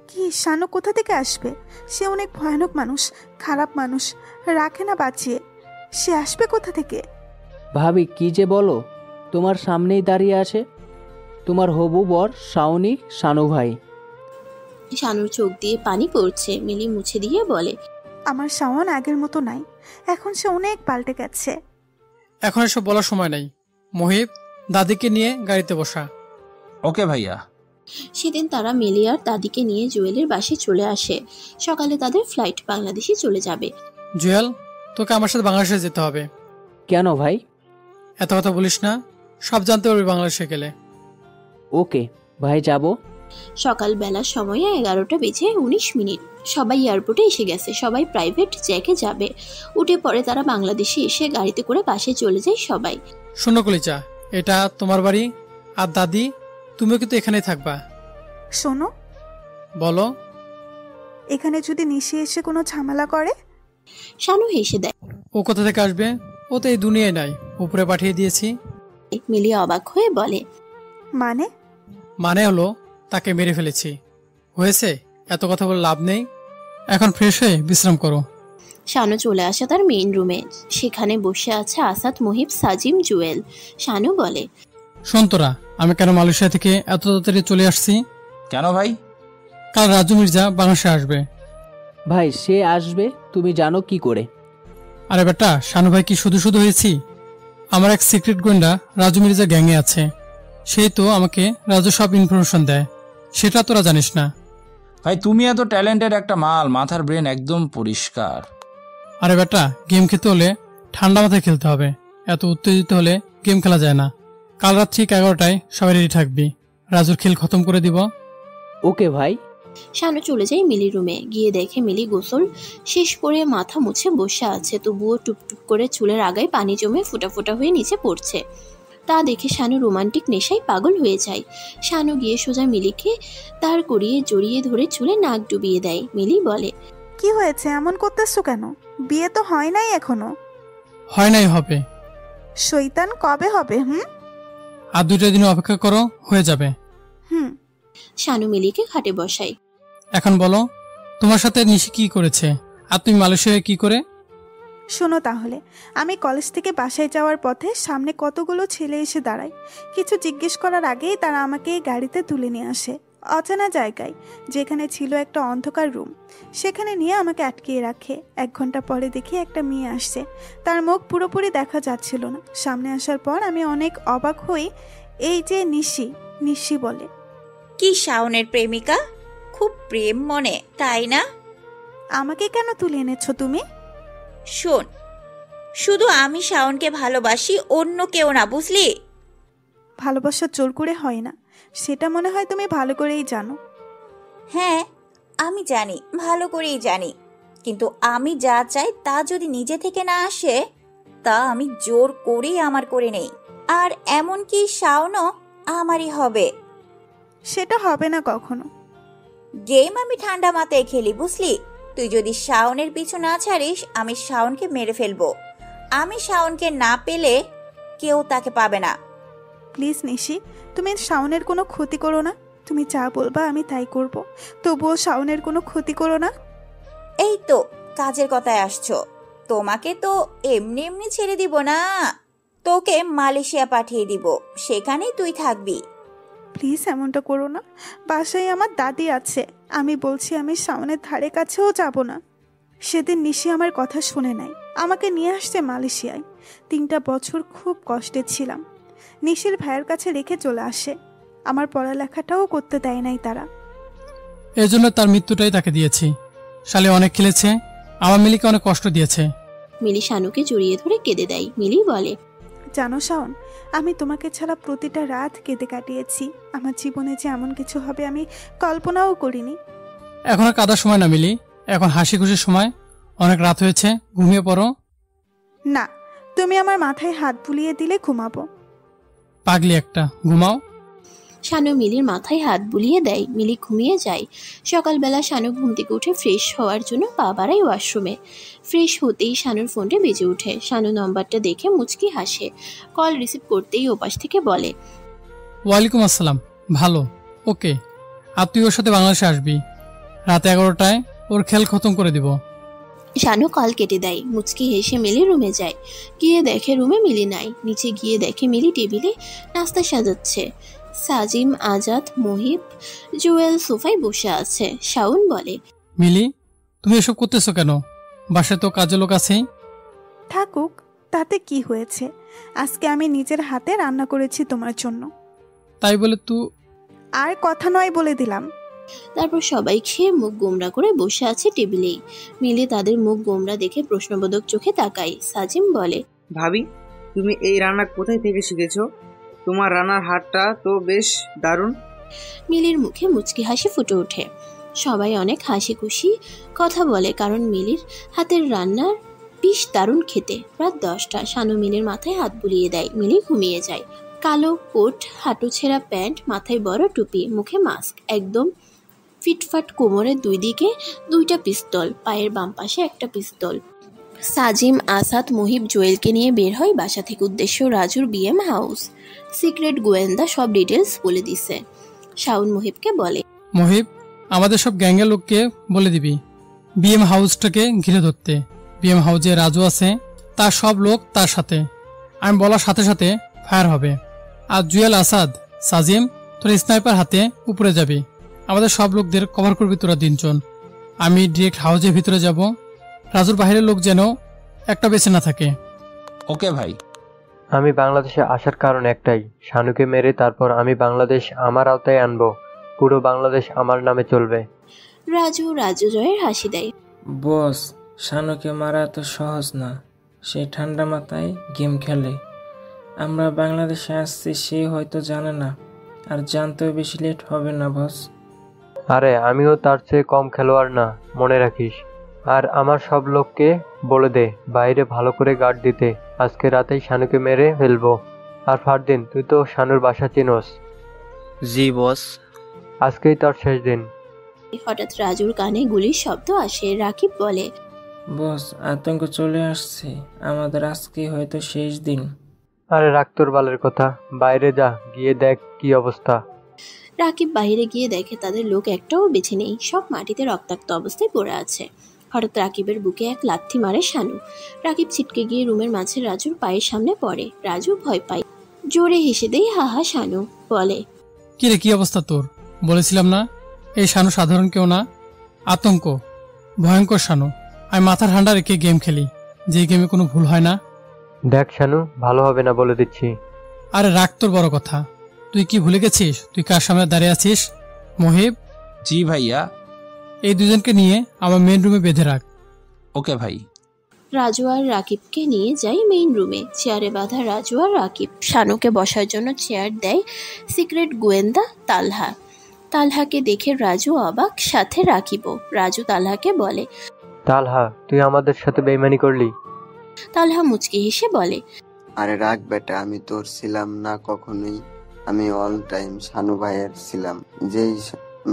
কি শানু কোথা থেকে আসবে? সে অনেক ভয়ানক মানুষ, খারাপ মানুষ, রাখে না বাঁচিয়ে। সে আসবে কোথা থেকে? ভাবি কি যে বলো, তোমার সামনেই দাঁড়িয়ে আছে তোমার হবু বর শাওনি, শানু ভাই। শানুর চোখ দিয়ে পানি পড়ছে। মিলি মুছে দিয়ে বলে, আমার শাওন আগের মতো নাই, এখন সে অনেক পাল্টে গেছে। এখন এসব বলার সময় নাই। মহিব, দাদিকে নিয়ে গাড়িতে বসা। ওকে ভাইয়া। সেদিন তারা মিলি আর দাদিকে নিয়ে জুয়েলের বাসায় চলে আসে। সকালে তাদের ফ্লাইট বাংলাদেশে চলে যাবে। জুয়েল, তোকে আমার সাথে বাংলাদেশে যেতে হবে। কেন ভাই? এত কথা বলিস না, সব জানতে পারবি বাংলাদেশে গেলে। ওকে ভাই, যাব। সকালবেলার সময় 11:19। সবাই এয়ারপোর্টে এসে গেছে। সবাই প্রাইভেট জ্যাকে যাবে। উঠে পরে তারা বাংলাদেশে এসে গাড়িতে করে বাসায় চলে যায় সবাই। শোনো কলিজা, এটা তোমার বাড়ি, আর দাদি তুমিও কিন্তু এখানেই থাকবা। শোনো, বলো। এখানে যদি নিশি এসে কোনো ঝামেলা করে? শানু হেসে দেয়। ও কোথা থেকে আসবে? ও তো এই দুনিয়ায় নাই, উপরে পাঠিয়ে দিয়েছি। মিলি অবাক হয়ে বলে, মানে হলো তাকে মেরে ফেলেছি। হয়েছে, এত কথা বলে লাভ নেই। এখন ফ্রেশ হয়ে বিশ্রাম করো। শানু চলে আসে তার মেইন রুমে। সেখানে বসে আছে আসাদ, মুহিব, সাজিম, জুয়েল। শানু বলে, শোন তোরা, আমি কেন মালয়েশিয়া থেকে এত তাড়াতাড়ি চলে আসছি? কেন ভাই? কাল রাজু মির্জা বাংলাদেশে আসবে। ভাই সে আসবে তুমি জানো কি করে? আরে বেটা, শানু ভাই কি শুধু শুধু হয়েছি? আমার এক সিক্রেট গোয়েন্দা রাজু মির্জা গ্যাংয়ে আছে, সেই তো আমাকে রাজু সব ইনফরমেশন দেয়, সেটা তোরা জানিস না। ভাই তুমি এত ট্যালেন্টেড একটা মাল, মাথার ব্রেন একদম পরিষ্কার। আরে বেটা, গেম খেলতে হলে ঠান্ডা মাথায় খেলতে হবে, এত উত্তেজিত হলে গেম খেলা যায় না। কাল রাত ঠিক 11টায় সবাই রেডি থাকবি, রাজুর খেল খতম করে দিব। ওকে ভাই। শানু চলে যায় মিলির রুমে, গিয়ে দেখে মিলি গোসল শেষ করে মাথা মুছে বসে আছে, তবুও টুপটুপ করে চুলের আগায় পানি জমে ফোঁটা ফোঁটা হয়ে নিচে পড়ছে। তা দেখে শানু রোমান্টিক নেশায় পাগল হয়ে যায়। শানু গিয়ে সোজা মিলিকে দাঁড় করিয়ে জড়িয়ে ধরে চুলে নাক ডুবিয়ে দেয়। মিলি বলে, কি হয়েছে, এমন করতেছো কেন? বিয়ে তো হয় নাই এখনো। হয় নাই, হবে। শয়তান, কবে হবে? আর 2টা দিন অপেক্ষা করো, হয়ে যাবে। শানু মিলিকে খাটে বসায়। এখন বলো, তোমার সাথে নিশি কি করেছে, আর তুমি মালয়েশিয়ায় কি করে? শোনো তাহলে, আমি কলেজ থেকে বাসায় যাওয়ার পথে সামনে কতগুলো ছেলে এসে দাঁড়ায়। কিছু জিজ্ঞেস করার আগেই তারা আমাকে গাড়িতে তুলে নিয়ে আসে অজানা জায়গায়, যেখানে ছিল একটা অন্ধকার রুম। সেখানে নিয়ে আমাকে আটকিয়ে রাখে। 1 ঘন্টা পরে দেখি একটা মেয়ে আসছে, তার মুখ পুরোপুরি দেখা যাচ্ছিল না। সামনে আসার পর আমি অনেক অবাক হই। এই যে নিশি, নিশি বলে। কি শাওনের প্রেমিকা? খুব প্রেম মনে, তাই না? আমাকে কেন তুলে এনেছো তুমি? শোন, শুধু আমি শাওনকে ভালোবাসি, অন্য কেউ না, বুঝলি? ভালোবাসা জোর করে হয় না, সেটা মনে হয় তুমি ভালো করেই জানো। হ্যাঁ, আমি জানি, ভালো করেই জানি, কিন্তু আমি যা চাই তা যদি নিজে থেকে না আসে, তা আমি জোর করেই আমার করে নেই। আর এমনকি শাওনও আমারই হবে। সেটা হবে না কখনো। গেম আমি ঠান্ডা মাথায় খেলি, বুঝলি? তুই যদি শাওনের পিছু না ছাড়িস, আমি শাওনকে মেরে ফেলবো। আমি শাওনকে না পেলে কেউ তাকে পাবে না। প্লিজ নিশি, তুমি শাওনের কোনো ক্ষতি করো না। তুমি যা বলবা আমি তাই করব, তবুও শাওনের কোনো ক্ষতি করো না। এই তো কাজের কথায় আসছো। তোমাকে তো এমনি এমনি ছেড়ে দিব না, তোকে মালয়েশিয়া পাঠিয়ে দিব, সেখানেই তুই থাকবি। প্লিজ এমনটা করো না। বাসায় আমার দাদি আছে, আমি বলছি আমি শাওনের ধারে কাছেও যাব না। সেদিন নিশি আমার কথা শুনে নাই, আমাকে নিয়ে আসছে মালয়েশিয়ায়। 3টা বছর খুব কষ্টে ছিলাম। নিশির ভাইয়ের কাছে রেখে চলে আসে। আমার পড়ালেখাটাও করতে দেয় নাই তারা। এই জন্য তার মৃত্যুটাই তাকে দিয়েছি। শালে অনেক খেলেছে, আমার মিলিকে অনেক কষ্ট দিয়েছে। মিলি শানুকে জড়িয়ে ধরে কেঁদে দেয়। মিলি বলে, জানো শাওন, আমি তোমাকে ছাড়া প্রতিটা রাত কেঁদে কাটিয়েছি। আমার জীবনে যে এমন কিছু হবে আমি কল্পনাও করিনি। এখন আর কাদার সময় না মিলি, এখন হাসি খুশির সময়। অনেক রাত হয়েছে, ঘুমিয়ে পড়ো। না, তুমি আমার মাথায় হাত বুলিয়ে দিলে ঘুমাবো। পাগলি একটা, ঘুমাও। শানু মিলির মাথায় হাত বুলিয়ে দেয়। মিলি ঘুমিয়ে যায়। সকালবেলা শানু ঘুম থেকে উঠে ফ্রেশ হওয়ার জন্য পা বাড়ায় ওয়াশরুমে। ফ্রেশ হতেই শানুর ফোনটা বেজে ওঠে। শানু নম্বরটা দেখে মুচকি হাসে। কল রিসিভ করতেই ওপাশ থেকে বলে, ওয়ালাইকুম আসসালাম। ভালো, ওকে। আর তুই ওর সাথে বাংলাদেশে আসবি, রাত 11টায় ওর খেল খতম করে দিব। শানু কল কেটে দেয়। মুচকি হেসে মিলি রুমে যায়। গিয়ে দেখে রুমে মিলি নাই। নিচে গিয়ে দেখে মিলি টেবিলে নাস্তা সাজাচ্ছে। সাজিম, আজাদ, মহিব, জুয়েল সোফায় বসে আছে। শাওন বলে, মিলি, তুমি এসব করতেছো কেন? বাসায় তো কাজের লোক আছেই। থাকুক, তাতে কি হয়েছে? আজকে আমি নিজের হাতে রান্না করেছি তোমার জন্য। তাই বলে আর কথা নয় বলে দিলাম। তারপর সবাই খেয়ে মুখ গোমরা করে বসে আছে টেবিলেই। মিলি তাদের মুখ গোমরা দেখে প্রশ্নবোধক চোখে তাকায়। সাজিম বলে, ভাবি, তুমি এই রান্না কোথায় থেকে শিখেছো? তোমার রান্নার হাতটা তো বেশ দারুণ। মিলির মুখে মুচকি হাসি ফুটে ওঠে। সবাই অনেক হাসি খুশি কথা বলে, কারণ মিলির হাতের রান্নার বেশ দারুণ খেতে। রাত 10টা। শানু মিলির মাথায় হাত বুলিয়ে দেয়। মিলি ঘুমিয়ে যায়। কালো কোট, হাঁটু ছেঁড়া প্যান্ট, মাথায় বড় টুপি, মুখে মাস্ক, একদম ফিটফাট, কোমরের 2 দিকে 2টা পিস্তল, পায়ের বাম পাশে একটা পিস্তল। সাজিম, আসাদ, মহিব, জুয়েলকে নিয়ে বের হয় বাসা থেকে। উদ্দেশ্য রাজুর বিএম হাউস। সিক্রেট গোয়েন্দা সব ডিটেলস বলে দিছে। শাওন মহিবকে বলে, মহিব, আমাদের সব গ্যাংয়ের লোককে বলে দিবি বিএম হাউসটাকে ঘিরে ধরতে। বিএম হাউসে রাজু আছে, তার সব লোক তার সাথে। আমি বলার সাথে সাথে ফায়ার হবে। আর জুয়েল, আসাদ, সাজিম, তোর স্নাইপার হাতে উপরে যাবি। আমাদের সব লোকদের কভার করবি তোরা 3 জন। আমি ডিরেক্ট হাউজের ভিতরে যাব। রাজুর বাইরের লোক যেন একটা বেঁচে না থাকে। ওকে ভাই। আমি বাংলাদেশে আসার কারণ একটাই, শানুকে মেরে তারপর আমি বাংলাদেশ আমার আওতায় আনবো। পুরো বাংলাদেশ আমার নামে চলবে। রাজু জয়ের হাসি দেয়। বস, শানুকে মারা তো সহজ না। সে ঠান্ডা মাথায় গেম খেলে। আমরা বাংলাদেশে আসছি সে হয়তো জানে না, আর জানতেও বেশি লেট হবে না বস। আরে আমিও তার চেয়ে কম খেলোয়াড় না, মনে রাখিস। আর আমার সব লোককে বলে দে বাইরে ভালো করে গার্ড দিতে। আজকে রাতেই শানুকে মেরে ফেলবো। আর ফারদিন, তুই তো শানুর বাসা চিনোস। জি বস। আজকেই তোর শেষ দিন। হঠাৎ রাজুর কানে গুলির শব্দ আসে। রাকিব বলে, বস, আতঙ্ক চলে আসছে, আমাদের আজকে হয়তো শেষ দিন। আরে রাখ তোর বালের কথা, বাইরে যা, গিয়ে দেখ কি অবস্থা। রাকিব বাইরে গিয়ে দেখে তাদের লোক একটাও বেঁচে নেই, সব মাটিতে রক্তাক্ত অবস্থায় পড়ে আছে। হঠাৎ রাকিবের বুকে এক লাথি মারে শানু। রাকিব ছিটকে গিয়ে রুমের মাঝে রাজুর পায়ের সামনে পড়ে। রাজু ভয় পায়, জোরে হেসে দেয় হাহা। শানু বলে, কিরে কি অবস্থা তোর? বলেছিলাম না এই শানু সাধারণ কেউ না, আতঙ্ক, ভয়ঙ্কর শানু। আমি মাথার ঠান্ডা রেখে গেম খেলি, যে গেমে কোনো ভুল হয় না। দেখ শানু, ভালো হবে না বলে দিচ্ছি। আরে রাখ তোর বড় কথা। তুই কি ভুলে গেছিস তুই কার সামনে দাঁড়িয়ে আছিস? মহিব। জি ভাইয়া। এই দুজনকে নিয়ে আমার মেইন রুমে বেঁধে রাখ। ওকে ভাই। রাজু আর রাকিবকে নিয়ে যাই মেইন রুমে। চেয়ারে বাঁধা রাজু আর রাকিব। শানুকে বসার জন্য চেয়ার দেয় সিক্রেট গোয়েন্দা তালহা। তালহাকে দেখে রাজু অবাক, সাথে রাকিবও। রাজু তালহাকে বলে, তালহা তুই আমাদের সাথে বেইমানি করলি? তালহা মুচকি হেসে বলে, আরে রাখ বেটা, আমি তোর ছিলাম না কখনোই। আমি অল টাইম শানু ভাইয়ের ছিলাম। যেই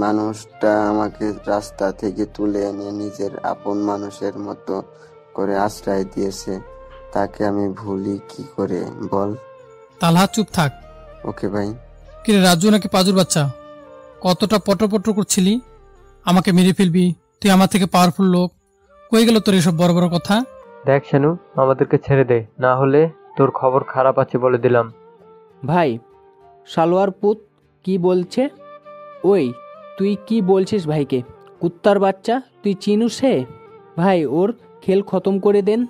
মানুষটা আমাকে রাস্তা থেকে তুলে এনে নিজের আপন মানুষের মতো করে আশ্রয় দিয়েছে, তাকে আমি ভুলি কি করে বল? তালহা চুপ থাক। ওকে ভাই। কিরে রাজু নাকি পাজুর বাচ্চা? কতটা পটর করছিলি আমাকে মেরে ফেলবি, তুই আমার থেকে পাওয়ারফুল লোক। কই গেল তোর এসব বড় বড় কথা? দেখ শানু, আমাদেরকে ছেড়ে দে, না হলে তোর খবর খারাপ আছে বলে দিলাম। ভাই, সালোয়ার পুত কি বলছে? ওই তুই কি বলছিস ভাইকে? কুত্তার বাচ্চা, তুই চিনুস হে? ভাই ওর খেল খতম করে দেন।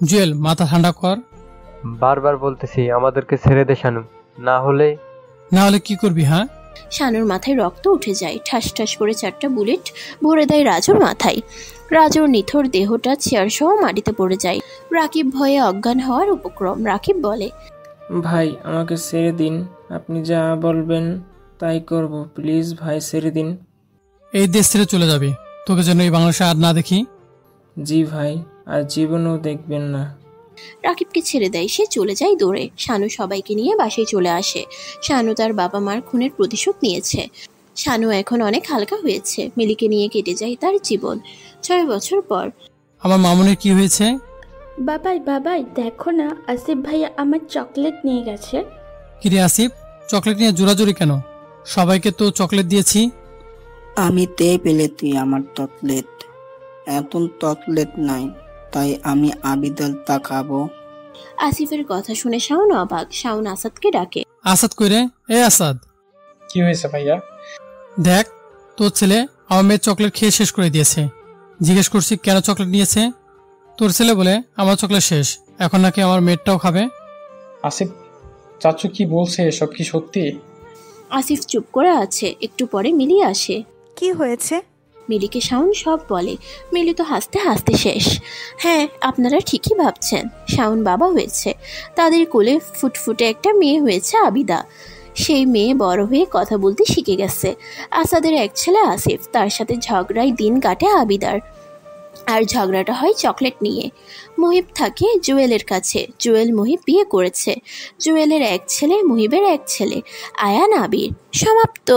জুয়েল মাথা ঠান্ডা কর। বারবার বলতেছি আমাদেরকে ছেড়ে দে শানু, না হলে কি করবি? হ্যাঁ? শানুর মাথায় রক্ত উঠে যায়। ঠাস ঠাস করে 4টা বুলেট ভরে দেয় রাজুর মাথায়। রাজুর নিথর দেহটা চেয়ার সহ মাটিতে পড়ে যায়। রাকিব ভয়ে অজ্ঞান হওয়ার উপক্রম। রাকিব বলে, ভাই আমাকে ছেড়ে দিন, আপনি যা বলবেন তাই করব, প্লিজ ভাই ছেড়ে দিন। এই দেশ ছেড়ে চলে যাবে, তোকে যেন এই বাংলাদেশে আর না দেখি। জি ভাই, আর জীবনেও দেখবেন না। রাকিবকে ছেড়ে দেয়, সে চলে যায় দৌড়ে। শানু সবাইকে নিয়ে বাসায় চলে আসে। শানু তার বাবা মার খুনের প্রতিশোধ নিয়েছে। শানু এখন অনেক হালকা হয়েছে। মিলিকে নিয়ে কেটে যায় তার জীবন। 6 বছর পর। আমার মামুনের কি হয়েছে? বাবাই দেখো না, আসিফ ভাইয়া আমার চকলেট নিয়ে গেছে। কিরে আসিফ, চকলেট নিয়ে জোরাজোরি কেন? সবাইকে তো চকলেট দিয়েছি। আমি পেলে তুই আমার চকলেট। এত চকলেট নাই, তাই আমি আবিদাল তা খাবো। আসিফের কথা শুনে শাওন অবাক। শাওন আসাদকে ডাকে। আসাদ কই রে? এ আসাদ। কি হয়েছে ভাইয়া? দেখ, তোর ছেলে আমার মেয়ের চকলেট খেয়ে শেষ করে দিয়েছে। জিজ্ঞেস করছি কেন চকলেট নিয়েছে, তোর ছেলে বলে আমার চকলেট শেষ, এখন নাকি আমার মেয়েরটাও খাবে। আসিফ চাচু কি বলছে, এসব কি সত্যি? আসিফ চুপ করে আছে। একটু পরে মিলি আসে। কি হয়েছে? মিলিকে শাওন সব বলে। মিলি তো হাসতে হাসতে শেষ। হ্যাঁ, আপনারা ঠিকই ভাবছেন, শাওন বাবা হয়েছে। তাদের কোলে ফুটফুটে একটা মেয়ে হয়েছে, আবিদা। সেই মেয়ে বড় হয়ে কথা বলতে শিখে গেছে। আসাদের এক ছেলে আসিফ, তার সাথে ঝগড়ায় দিন কাটে আবিদার। আর ঝগড়াটা হয় চকলেট নিয়ে। মুহিব থাকে জুয়েলের কাছে। জুয়েল মুহিব বিয়ে করেছে। জুয়েলের এক ছেলে, মুহিবের এক ছেলে, আয়ান আবির। সমাপ্ত।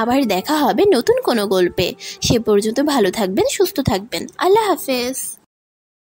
আবার দেখা হবে নতুন কোনো গল্পে। সে পর্যন্ত ভালো থাকবেন, সুস্থ থাকবেন। আল্লাহ হাফেজ।